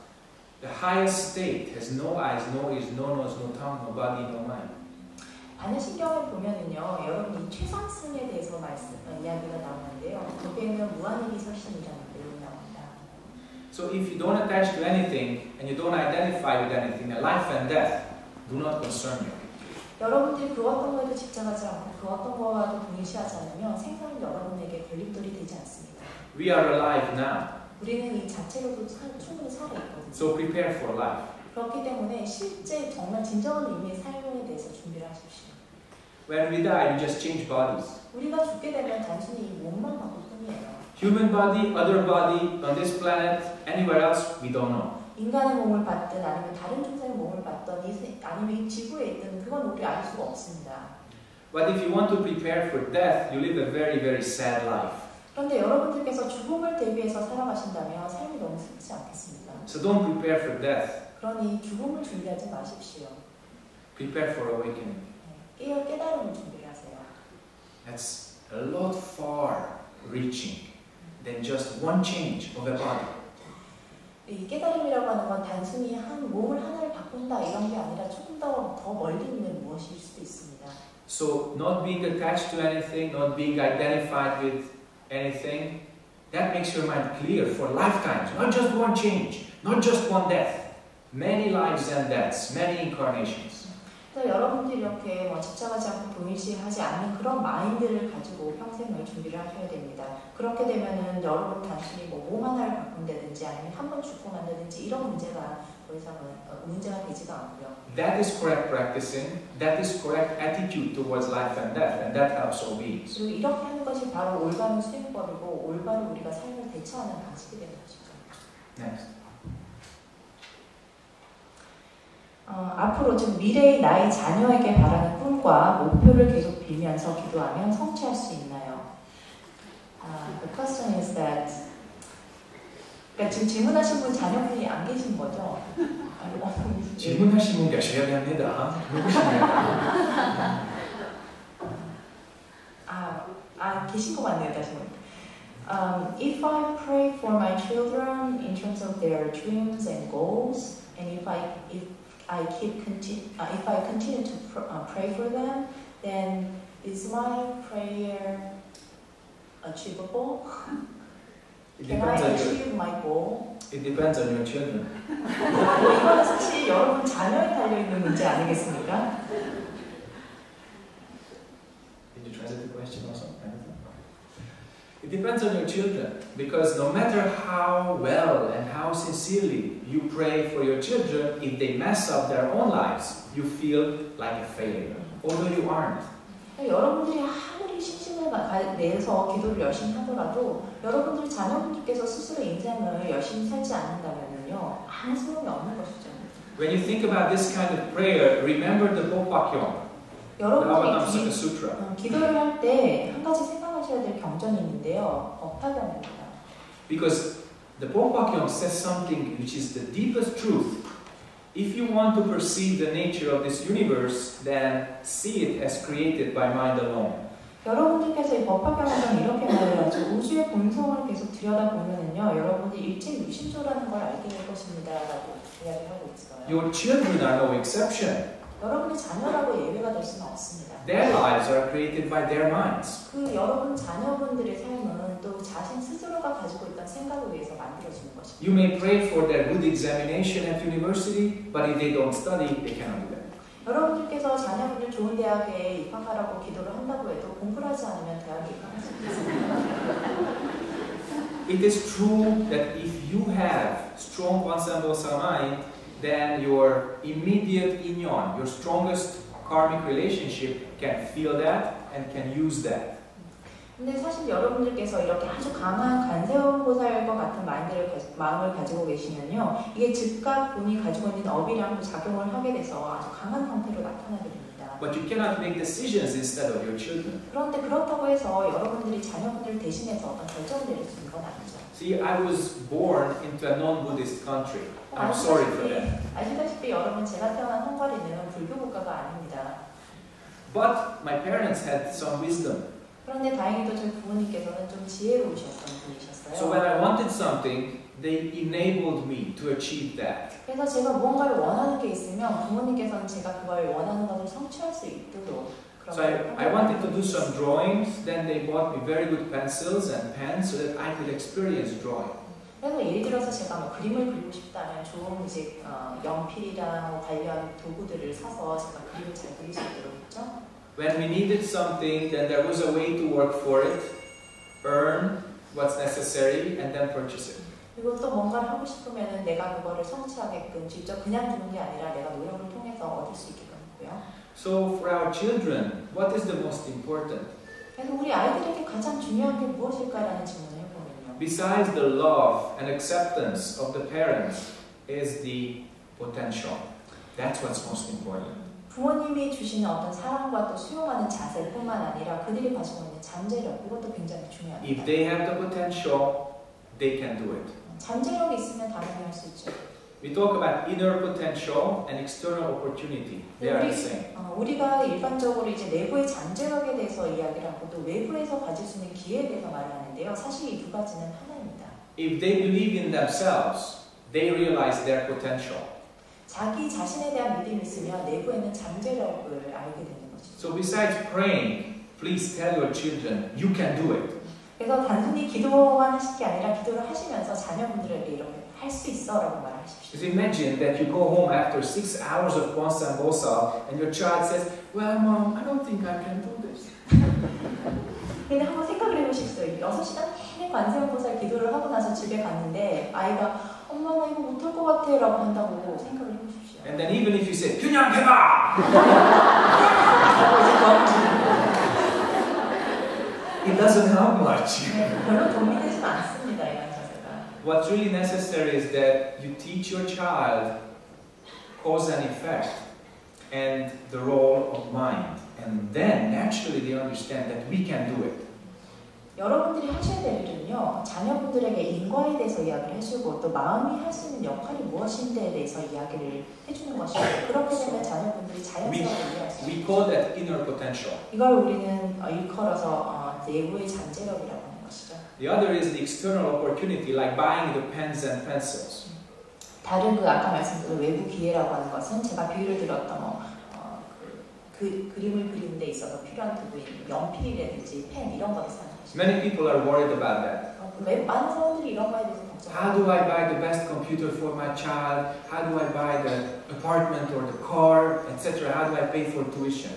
the highest state has no eyes, no ears, no nose, no tongue, no body, no mind. 반야신경을 보면은요, 여러분이 최상승에 대해서 이야기가 나오는데요. 거기에는 무한일이 설신이라는 내용이 나옵니다. So if you don't attach to anything and you don't identify with anything, then life and death do not concern you. 여러분들이 그 어떤 거에도 집착하지 않고 그 어떤 거와도 동일시하지 않으면 생사는 여러분에게 걸림돌이 되지 않습니다. We are alive now. 우리는 이 자체로도 충분히 살아있거든요. So prepare for life. 그렇기 때문에 실제 정말 진정한 의미의 삶에 대해서 준비를 하십시오. When we die, we just change bodies. 우리가 죽게 되면 단순히 이 몸만 바꿀 뿐이에요. Human body, other body, on this planet, anywhere else, we don't know. 인간의 몸을 받든 아니면 다른 존재의 몸을 받든 아니면 이 지구에 있든 그건 우리 알 수가 없습니다. But if you want to prepare for death, you live a very, very sad life. 그런데 여러분들께서 죽음을 대비해서 살아가신다면 삶이 너무 슬프지 않겠습니까? So don't prepare for death. 그러니 죽음을 준비하지 마십시오. Prepare for awakening. 깨달음을 준비를 하세요. That's a lot far reaching than just one change of a body. 이 깨달음이라고 하는 건 단순히 한 몸을 하나를 바꾼다 이런 게 아니라 조금 더 멀리 있는 무엇일 수도 있습니다. So not being attached to anything, not being identified with anything, that makes your mind clear for lifetimes. Not just one change, not just one death. Many lives and deaths, many incarnations. 그래서 여러분들이 이렇게 집착하지 않고 동일시하지 않는 그런 마인드를 가지고 평생을 준비를 하셔야 됩니다. 그렇게 되면은 여러분 단순히 몸 하나를 바꾼다든지 아니면 한 번 죽고 만다든지 이런 문제가 더 이상은 문제가 되지가 않고요. That is correct practicing. That is correct attitude towards life and death, and that helps all beings. 그리고 이렇게 하는 것이 바로 올바른 수행법이고 올바른 우리가 삶을 대처하는 방식이 되는 것이죠. Next. 앞으로 즉 미래의 나의 자녀에게 바라는 꿈과 목표를 계속 빌면서 기도하면 성취할 수 있나요? The question is that 그러니까 지금 질문하신 분 자녀분이 안 계신 거죠? 질문하신 분 계셔야 됩니다. 누구십니까? 계신 거 맞네요, 다시 보니까. If I pray for my children in terms of their dreams and goals, and if I continue to pray for them, then is my prayer achievable? Can I achieve my goal? It depends on your children. 이거는 사실 여러분 자녀에 달려 있는 문제 아니겠습니까? Did you translate the question also? It depends on your children, because no matter how well and how sincerely you pray for your children, if they mess up their own lives, you feel like a failure, although you aren't. 여러분들이 하늘의 신심을 내서 기도를 열심히 하더라도 여러분들 자녀분들께서 스스로 인생을 열심히 살지 않는다면요 아무 소용이 없는 것이죠. When you think about this kind of prayer, remember the Bopakyong, the Avatamsaka Sutra. 기도를 할 때 한 가지 생각하셔야 될 경전이 있는데요. 법화경입니다. Because the Bopakyong says something which is the deepest truth. If you want to perceive the nature of this universe, then see it as created by mind alone. 여러분들께서 이 법화경에서는 이렇게 말을 하죠. 우주의 본성을 계속 들여다보면은요, 여러분들이 일체 유심조라는 걸 알게 될 것입니다라고 이야기를 하고 있어요. Your children are no exception. 여러분의 자녀라고 예외가 될 수는 없습니다. Their lives are created by their minds. 그 여러분 자녀분들의 삶은 또 자신 스스로가 가지고 있던 생각에 의해서 만들어지는 것입니다. You may pray for their good examination at university, but if they don't study, they cannot do that. 여러분들께서 자녀분들 좋은 대학에 입학하라고 기도를 한다고 해도 공부를 하지 않으면 대학에 입학할 수 없습니다. It is true that if you have strong Pansambosa mind, then your immediate inyon, your strongest karmic relationship, can feel that and can use that. 근데 사실 여러분들께서 이렇게 아주 강한 관세음보살과 같은 마음을 가지고 계시면요, 이게 즉각 본인이 가지고 있는 업이랑도 작용을 하게 돼서 아주 강한 형태로 나타나게 됩니다. But you cannot make decisions instead of your children. 그런데 그렇다고 해서 여러분들이 자녀분들 대신해서 어떤 결정을 내릴 수 있는 건 아니죠. See, I was born into a non-Buddhist country. I'm sorry for that. 아시다시피 여러분, 제가 태어난 헝가리는 불교 국가가 아닙니다. But my parents had some wisdom. 그런데 다행히도 저희 부모님께서는 좀 지혜로우셨던 분이셨어요. So when I wanted something, they enabled me to achieve that. 그래서 제가 무언가를 원하는 게 있으면 부모님께서는 제가 그걸 원하는 것을 성취할 수 있도록. So I wanted to do some drawings, then they bought me very good pencils and pens so that I could experience drawing. 그래서 예를 들어서 제가 뭐 그림을 그리고 싶다면 좋은 이제 연필이랑 뭐 관련 도구들을 사서 제가 그림을 잘 그릴 수 있도록 했죠. When we needed something, then there was a way to work for it, earn what's necessary, and then purchase it. 그리고 또 뭔가를 하고 싶으면은 내가 그거를 성취하게끔 직접 그냥 주는 게 아니라 내가 노력을 통해서 얻을 수 있게끔 했고요. So for our children, what is the most important? 그래서 우리 아이들에게 가장 중요한 게 무엇일까라는 질문을 해보면요. Besides the love and acceptance of the parents is the potential. That's what's most important. 부모님이 주시는 어떤 사랑과 또 수용하는 자세뿐만 아니라 그들이 가지고 있는 잠재력, 이것도 굉장히 중요합니다. If they have the potential, they can do it. 잠재력이 있으면 당연히 할 수 있죠. We talk about inner potential and external opportunity. They are the same. 우리가 일반적으로 이제 내부의 잠재력에 대해서 이야기를 하고 또 외부에서 가질 수 있는 기회에 대해서 말을 하는데요. 사실 이 두 가지는 하나입니다. If they believe in themselves, they realize their potential. 자기 자신에 대한 믿음이 있으면 내부에는 잠재력을 알게 되는 것이죠. So besides praying, please tell your children, you can do it. 그래서 단순히 기도만 하실 게 아니라 기도를 하시면서 자녀분들에게 이렇게 할 수 있어라고 말하십시오. Just imagine that you go home after 6 hours of Pansambosa and your child says, well, Mom, I don't think I can do this. 근데 한번 생각을 해보십시오. 6시간 내내 관세음보살 기도를 하고 나서 집에 갔는데 아이가 엄마 나 이거 못할 것 같아 라고 한다고 생각을 해보십시오. And then even if you say, 그냥 해봐! It doesn't help much. 별로 도움이 되진 않습니다, 이런 자세가. What's really necessary is that you teach your child cause and effect and the role of mind. And then naturally they understand that we can do it. 여러분들이 하셔야 될 일은요, 자녀분들에게 인과에 대해서 이야기를 해주고 또 마음이 할 수 있는 역할이 무엇인데에 대해서 이야기를 해주는 것이고 그렇게 되면 자녀분들이 자연스럽게 이해할 수 있습니다. We call that inner potential. 이걸 우리는 일컬어서 내부의 잠재력이라고 하는 것이죠. The other is the external opportunity, like buying the pens and pencils. 다른 그 아까 말씀드린 외부 기회라고 하는 것은 제가 비유를 들었던 그림을 그리는 데 있어서 필요한 도구인 연필이라든지 펜 이런 것을 사는 것이죠. Many people are worried about that. 많은 사람들이 이런 거에 대해서 걱정합니다. How do I buy the best computer for my child? How do I buy the apartment or the car, etc.? How do I pay for tuition?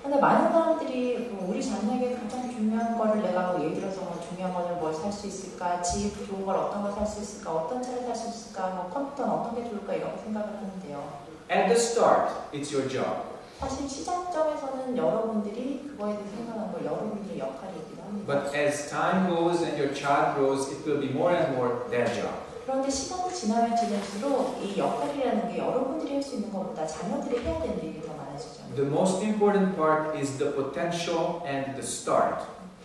근데 많은 사람들이 우리 자녀에게 가장 중요한 거를 내가 예를 들어서 중요한 거를 뭘 살 수 있을까, 집 좋은 걸 어떤 걸 살 수 있을까, 어떤 차를 살 수 있을까, 컴퓨터는 어떤 게 좋을까 이렇게 생각을 하는데요. At the start, it's your job. 사실 시작점에서는 여러분들이 그거에 대해서 생각하는 걸 여러분들의 역할이기도 합니다. But as time goes and your child grows, it will be more and more their job. 그런데 시간이 지나면 지날수록 이 역할이라는 게 여러분들이 할 수 있는 것보다 자녀들이 해야 되는 일이 더 많아지죠. The most important part is the potential and the start.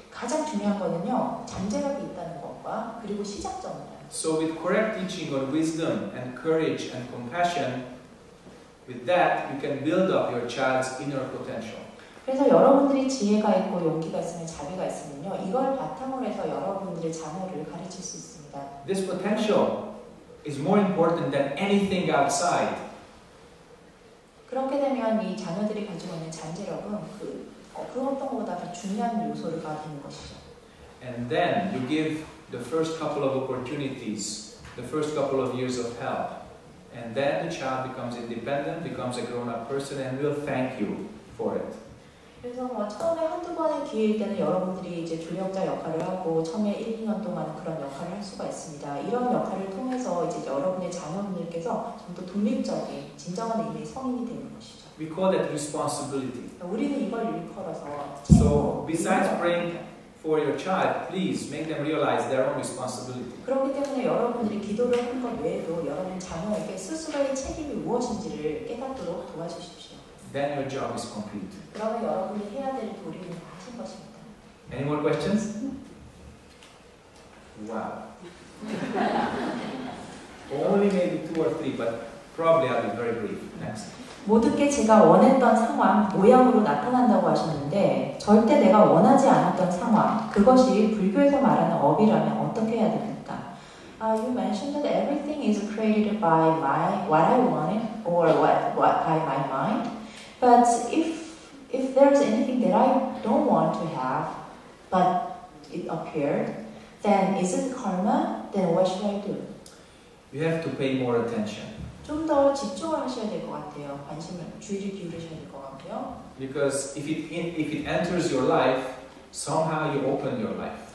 가장 중요한 거는요, 잠재력이 있다는 것과 그리고 시작점이에요. So with correct teaching on wisdom and courage and compassion, with that you can build up your child's inner potential. 그래서 여러분들이 지혜가 있고 용기가 있으면 자비가 있으면요, 이걸 바탕으로 해서 여러분들의 자녀를 가르칠 수 있습니다. This potential is more important than anything outside. 그렇게 되면 이 자녀들이 가지고 있는 잠재력은 그 어떤 것보다 더 중요한 요소가 되는 것이죠. And then you give the first couple of opportunities, the first couple of years of help. And then the child becomes independent, becomes a grown-up person, and will thank you for it. 그래서 뭐 처음에 한두 번의 기회일 때는 여러분들이 이제 조력자 역할을 하고 처음에 1, 2년 동안 그런 역할을 할 수가 있습니다. 이런 역할을 통해서 이제 여러분의 자녀분들께서 좀 더 독립적인 진정한 의미의 성인이 되는 것이죠. We call that responsibility. 우리는 이걸 일컬어서 So besides praying for your child, please make them realize their own responsibility. 그렇기 때문에 여러분들이 기도를 하는 것 외에도 여러분 자녀에게 스스로의 책임이 무엇인지를 깨닫도록 도와주십시오. Then your job is complete. 그러면 여러분이 해야 될 도리는 다 하신 것입니다. Any more questions? Wow. Only maybe 2 or 3, but probably I'll be very brief. Next. 모든 게 제가 원했던 상황, 모양으로 나타난다고 하셨는데 절대 내가 원하지 않았던 상황, 그것이 불교에서 말하는 업이라면 어떻게 해야 됩니까? You mentioned that everything is created by what I wanted or what by my mind. But if there's anything that I don't want to have, but it appeared, then is it karma? Then what should I do? You have to pay more attention. 좀 더 집중을 하셔야 될 것 같아요. 주의를 기울이셔야 될 것 같고요. Because if it enters your life, somehow you open your life.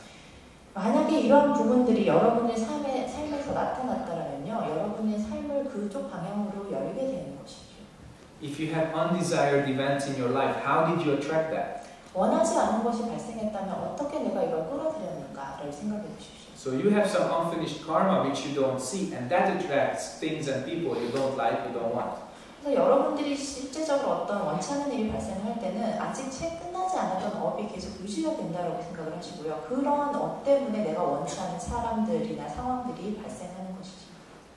만약에 이런 부분들이 여러분의 삶에서 나타났다면요, 여러분의 삶을 그쪽 방향으로 열게 되는 것이죠. If you had undesired events in your life, how did you attract that? 원하지 않은 것이 발생했다면 어떻게 내가 이걸 끌어들였는가를 생각해 보십시오. So you have some unfinished karma which you don't see, and that attracts things and people you don't like, you don't want. 그래서 여러분들이 실제적으로 어떤 원치 않은 일이 발생할 때는 아직 채 끝나지 않았던 업이 계속 유지가 된다고 생각을 하시고요. 그러한 업 때문에 내가 원치 않은 사람들이나 상황들이 발생하는 것이죠.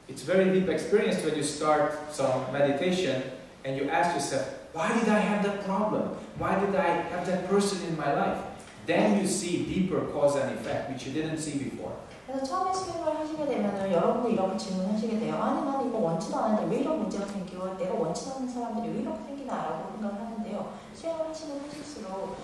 It's very deep experience when you start some meditation and you ask yourself, why did I have that problem? Why did I have that person in my life? Then you see deeper cause and effect which you didn't see before. 그래서 처음에 수행을 하시게 되면은 여러분들 이렇게 질문하시게 돼요. 아니 난 이거 원치도 않았는데 왜 이런 문제가 생기고 내가 원치 않는 사람들이 왜 이렇게 생기나라고 생각을 하는데요. 수행을 하실수록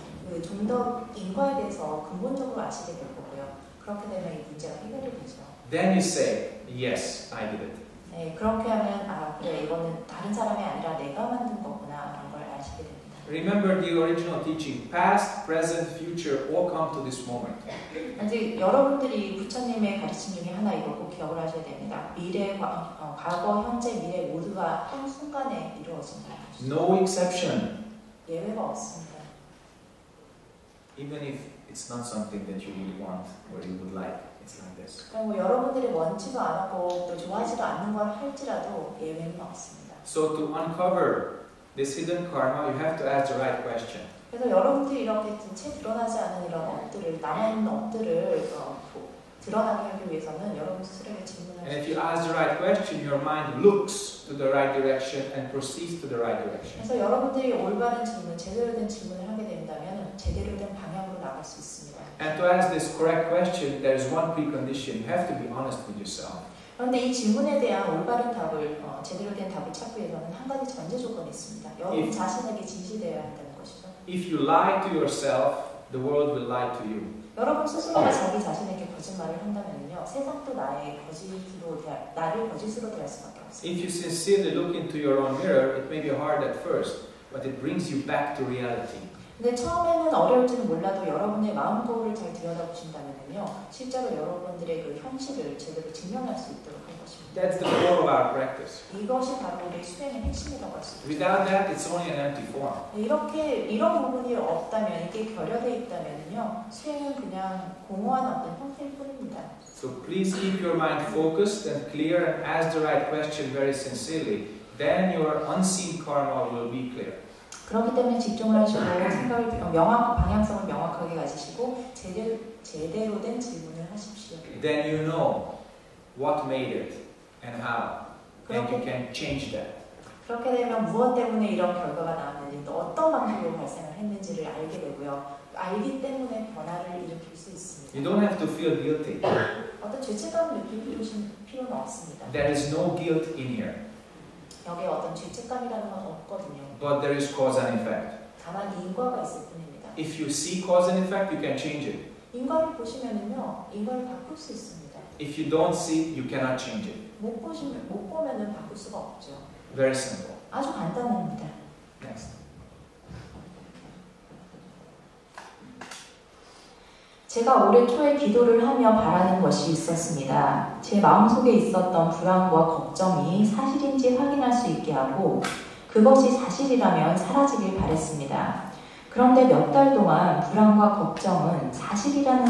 좀 더 인과에 대해서 근본적으로 아시게 될 거고요. 그렇게 되면 이 문제가 해결이 되죠. Then you say, yes, I did it. 네, 그렇게 하면 그래 이거는 다른 사람이 아니라 내가 만든 거구나라는 걸 아시게 됩니다. Remember the original teaching, past, present, future all come to this moment. 이제 여러분들이 부처님의 가르침 중에 하나 이걸 꼭 기억을 하셔야 됩니다. 과거, 현재, 미래 모두가 한 순간에 이루어진다. No exception. 예외가 없습니다. Even if it's not something that you would want or you would like, it's like this. 그러니까 뭐 여러분들이 원치도 않고 또 좋아하지도 않는 걸 할지라도 예외는 없습니다. So to uncover this hidden karma, you have to ask the right question. 그래서 여러분들이 이렇게 채 드러나지 않은 이런 업들을 남아있는 업들을 드러나게 하기 위해서는 여러분 스스로에게 질문을 And if you ask the right question, your mind looks to the right direction and proceeds to the right direction. 그래서 여러분들이 올바른 질문, 제대로 된 질문을 하게 된다면 제대로 된 방향으로 나갈 수 있습니다. And to ask this correct question, there is one precondition. You have to be honest with yourself. 그런데 이 질문에 대한 올바른 답을, 제대로 된 답을 찾기 위해서는 한 가지 전제 조건이 있습니다. 여러분 자신에게 진실되어야 한다는 것이죠. If you lie to yourself, the world will lie to you. 여러분 스스로가 자기 자신에게 거짓말을 한다면요, 세상도 나를 거짓으로 대할 수밖에 없습니다. If you sincerely look into your own mirror, it may be hard at first, but it brings you back to reality. 근데 처음에는 어려울지는 몰라도 여러분의 마음 거울을 잘 들여다보신다면요, 실제로 여러분들의 그 현실을 제대로 증명할 수 있도록 할 것입니다. That's the core of our practice. 이것이 바로 우리 수행의 핵심이라고 할 수 있습니다. Without that, it's only an empty form. 이런 부분이 없다면, 이게 결여되어 있다면요, 수행은 그냥 공허한 어떤 형태일 뿐입니다. So please keep your mind focused and clear and ask the right question very sincerely. Then your unseen karma will be clear. 그렇기 때문에 집중을 하시고 생각을 방향성을 명확하게 가지시고 제대로 된 질문을 하십시오. Then you know what made it and how, and you can change that. 그렇게 되면 무엇 때문에 이런 결과가 나왔는지 또 어떤 방식으로 발생을 했는지를 알게 되고요. 알기 때문에 변화를 일으킬 수 있습니다. You don't have to feel guilty. 어떤 죄책감을 느끼실 필요는 없습니다. There is no guilt in here. 벽에 어떤 죄책감이라는 건 없거든요. but there is cause and effect. 다만 인과가 있을 뿐입니다. If you see cause and effect, you can change it. 인과를 보시면은요, 인과를 바꿀 수 있습니다. If you don't see, you cannot change it. 못 보면은 바꿀 수가 없죠. Very simple. 아주 간단합니다. Next. 제가 올해 초에 기도를 하며 바라는 것이 있었습니다. 제 마음속에 있었던 불안과 걱정이 사실인지 확인할 수 있게 하고 그것이 사실이라면 사라지길 바랬습니다. 그런데 몇 달 동안 불안과 걱정은 사실이라는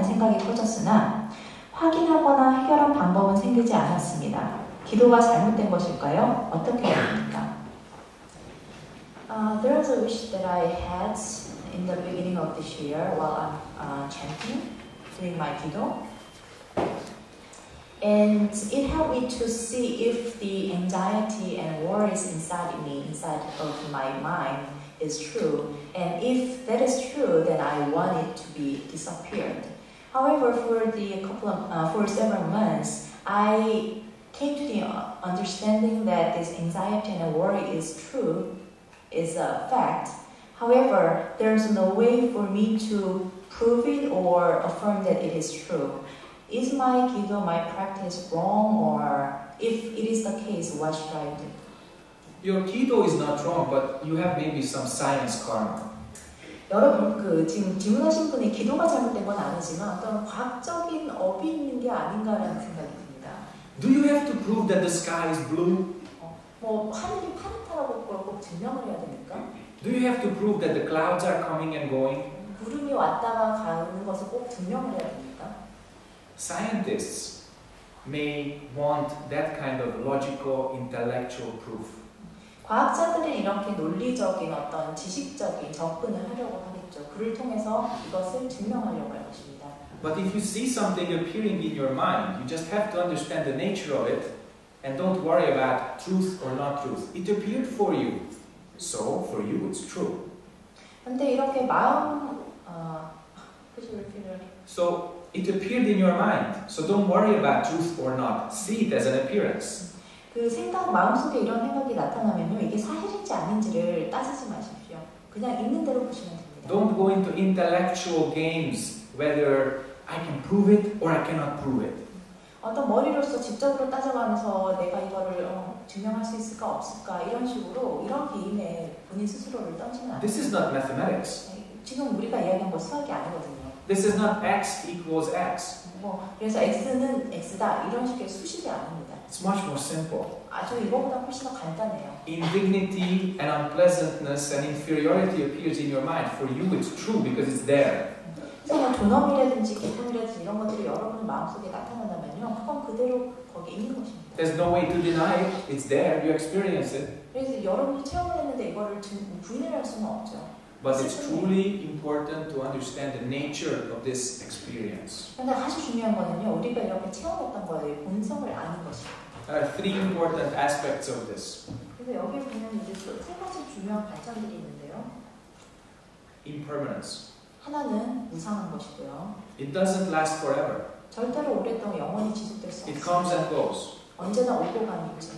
생각이 커졌으나 확인하거나 해결한 방법은 생기지 않았습니다. 기도가 잘못된 것일까요? 어떻게 해야 합니까? There's a wish that I had in the beginning of this year while I'm chanting, doing my 기도. And it helped me to see if the anxiety and worries inside of my mind is true. And if that is true, then I want it to be disappeared. However, for several months, I came to the understanding that this anxiety and worry is true, is a fact. However, there's no way for me to prove it or affirm that it is true. Is my 기도, my practice wrong, or if it is the case, what should I do? Your 기도 is not wrong, but you have maybe some science karma. 여러분, 지금 질문하신 분이 기도가 잘못된 건 아니지만 어떤 과학적인 업이 있는 게 아닌가라는 생각이 듭니다. Do you have to prove that the sky is blue? 하늘이 파랗다라고 꼭 증명을 해야 됩니까? Do you have to prove that the clouds are coming and going? 구름이 왔다가 가는 것을 꼭 증명을 해야 됩니까? Scientists may want that kind of logical, intellectual proof. 과학자들은 이렇게 논리적인 어떤 지식적인 접근을 하려고 하겠죠. 그를 통해서 이것을 증명하려고 할 것입니다. But if you see something appearing in your mind, you just have to understand the nature of it and don't worry about truth or not truth. It appeared for you, so for you it's true. 근데 이렇게 So it appeared in your mind, so don't worry about truth or not. See it as an appearance. 그 마음속에 이런 생각이 나타나면요, 이게 사실인지 아닌지를 따지지 마십시오. 그냥 있는 대로 보시면 됩니다. Don't go into intellectual games whether I can prove it or I cannot prove it. 어떤 머리로서 지적으로 따져가면서 내가 이거를 증명할 수 있을까 없을까 이런 식으로 이런 게임에 본인 스스로를 던지면 안 돼요. This is not mathematics. 지금 우리가 이야기한 건 수학이 아니거든요. This is not x equals x. 그래서 x는 x다 이런 식의 수식이 아닙니다. It's much more simple. 아주 이거보다 훨씬 더 간단해요. Indignity and unpleasantness and inferiority appears in your mind. For you it's true because it's there. 그래서 존엄이라든지 기쁨이라든지 이런 것들이 여러분 마음속에 나타난다면요, 그건 그대로 거기 있는 것입니다. There's no way to deny it. It's there. You experience it. 그래서 여러분이 체험을 했는데 이거를 부인을 할 수는 없죠. But it's truly important to understand the nature of this experience. 그런데 아주 중요한 거는요, 우리가 이렇게 체험했던 거의 본성을 아는 것입니다. There are three important aspects of this. 그래서 여기 보면 이제 또 세 가지 중요한 발전들이 있는데요. Impermanence. 하나는 무상한 것이고요. It doesn't last forever. 절대로 오랫동안 영원히 지속될 수 It 없습니다. comes and goes. 언제나 오고 가는 있죠.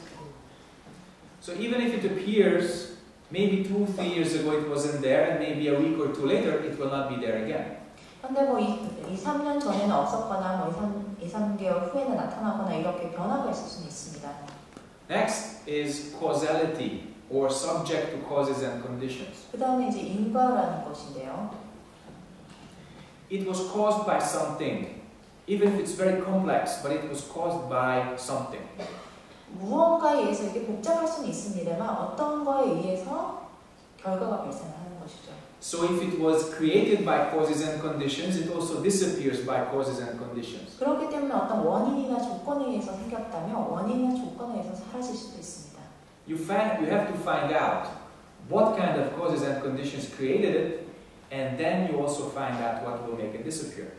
So even if it appears, maybe 2-3 years ago it wasn't there, and maybe a week or two later it will not be there again. 근데 2-3년 전에는 없었거나 2-3개월 후에는 나타나거나 이렇게 변화가 있을 수는 있습니다. Next is causality, or subject to causes and conditions. 그 다음에 이제 인과라는 것인데요. It was caused by something, even if it's very complex, but it was caused by something. 무언가에 의해서 이게 복잡할 수는 있습니다만 어떤 거에 의해서 결과가 발생하는 것이죠. So if it was created by causes and conditions, it also disappears by causes and conditions. 그렇기 때문에 어떤 원인이나 조건에 의해서 생겼다면 원인이나 조건에 의해서 사라질 수도 있습니다. You have to find out what kind of causes and conditions created it, and then you also find out what will make it disappear.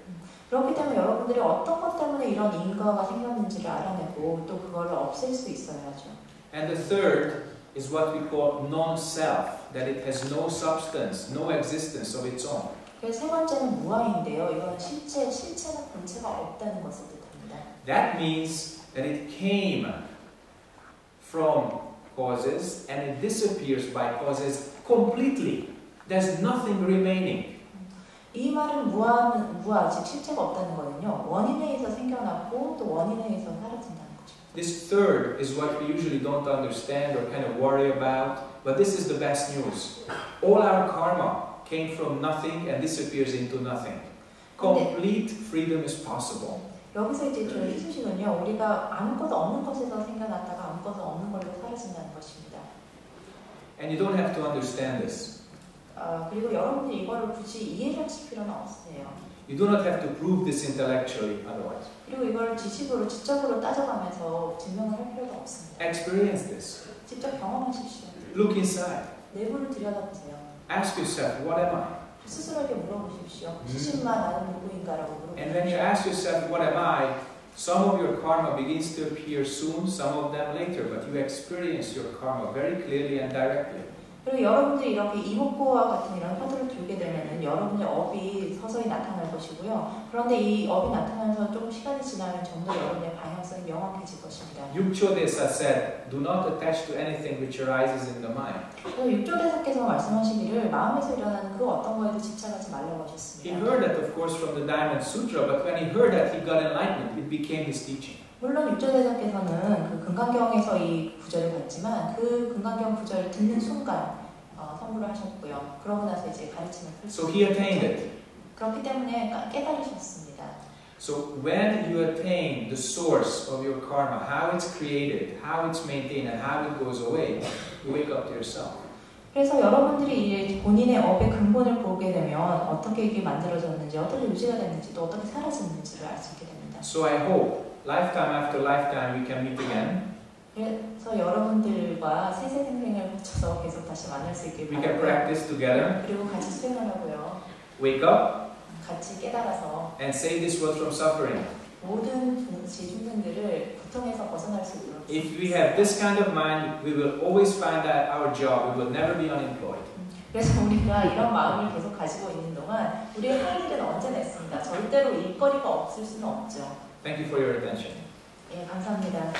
그렇기 때문에 여러분들이 어떤 것 때문에 이런 인과가 생겼는지를 알아내고 또 그거를 없앨 수 있어야 하죠. And the third is what we call non-self, that it has no substance, no existence of its own. 그래서 세 번째는 무아인데요. 이거는 실체나 본체가 없다는 것을 뜻합니다. That means that it came from causes and it disappears by causes completely. There's nothing remaining. 이 말은 무아, 즉 실체가 없다는 거는요. 원인에 의해서 생겨났고 또 원인에 의해서 사라진다는 거죠. This third is what we usually don't understand or kind of worry about, but this is the best news. All our karma came from nothing and disappears into nothing. Complete freedom is possible. 여기서 이제 좀 이수식은요. 우리가 아무것도 없는 것에서 생겨났다가 아무것도 없는 걸로 사라진다는 것입니다. And you don't have to understand this. 그리고 여러분들이 이거를 굳이 이해하실 필요는 없으세요. You do not have to prove this intellectually otherwise. 그리고 이걸 지식으로, 지적으로 따져가면서 증명을 할 필요가 없습니다. Experience this. 직접 경험하십시오. Look inside. 내부를 들여다보세요. Ask yourself, what am I? 스스로에게 물어보십시오. 스스로만 나는 누구인가라고 And when you 물어보십시오. ask yourself, what am I? Some of your karma begins to appear soon, some of them later, but you experience your karma very clearly and directly. 그리고 여러분들이 이렇게 이목구와 같은 이런 화두를 들게 되면은 여러분의 업이 서서히 나타날 것이고요. 그런데 이 업이 나타나면서 조금 시간이 지나면 좀 더 여러분의 방향성이 명확해질 것입니다. Yukchodesa said, do not attach to anything which arises in the mind. 육조대사께서 말씀하시기를 마음에서 일어나는 그 어떤 거에도 집착하지 말라고 He 하셨습니다. heard that, of course, from the Diamond Sutra, but when he heard that, he got enlightenment. It became his teaching. 물론 육조대사께서는 그 금강경에서 이 구절을 봤지만 그 금강경 구절을 듣는 순간 선물을 하셨고요. 그러고 나서 이제 가르침을 So he attained it. 그렇기 때문에 깨달으셨습니다. So when you attain the source of your karma, how it's created, how it's maintained, and how it goes away, you wake up to yourself. 그래서 여러분들이 이제 본인의 업의 근본을 보게 되면 어떻게 이게 만들어졌는지, 어떻게 유지가 됐는지, 또 어떻게 사라졌는지를 알 수 있게 됩니다. So I hope, lifetime after lifetime, we can meet again. 그래서 여러분들과 세세생생을 거쳐서 계속 다시 만날 수 있길 We can 바라고요. practice together, 그리고 같이 수행하라고요. wake up, 같이 깨달아서 and save this world from suffering. 모든 지중생들을 고통에서 벗어날 수 있도록. If we have this kind of mind, we will always find out our job. We will never be unemployed. 그래서 우리가 이런 마음을 계속 가지고 있는 동안 우리의 할 일은 언제나 있습니다. 절대로 일거리가 없을 수는 없죠. Thank you for your attention. 예, 감사합니다.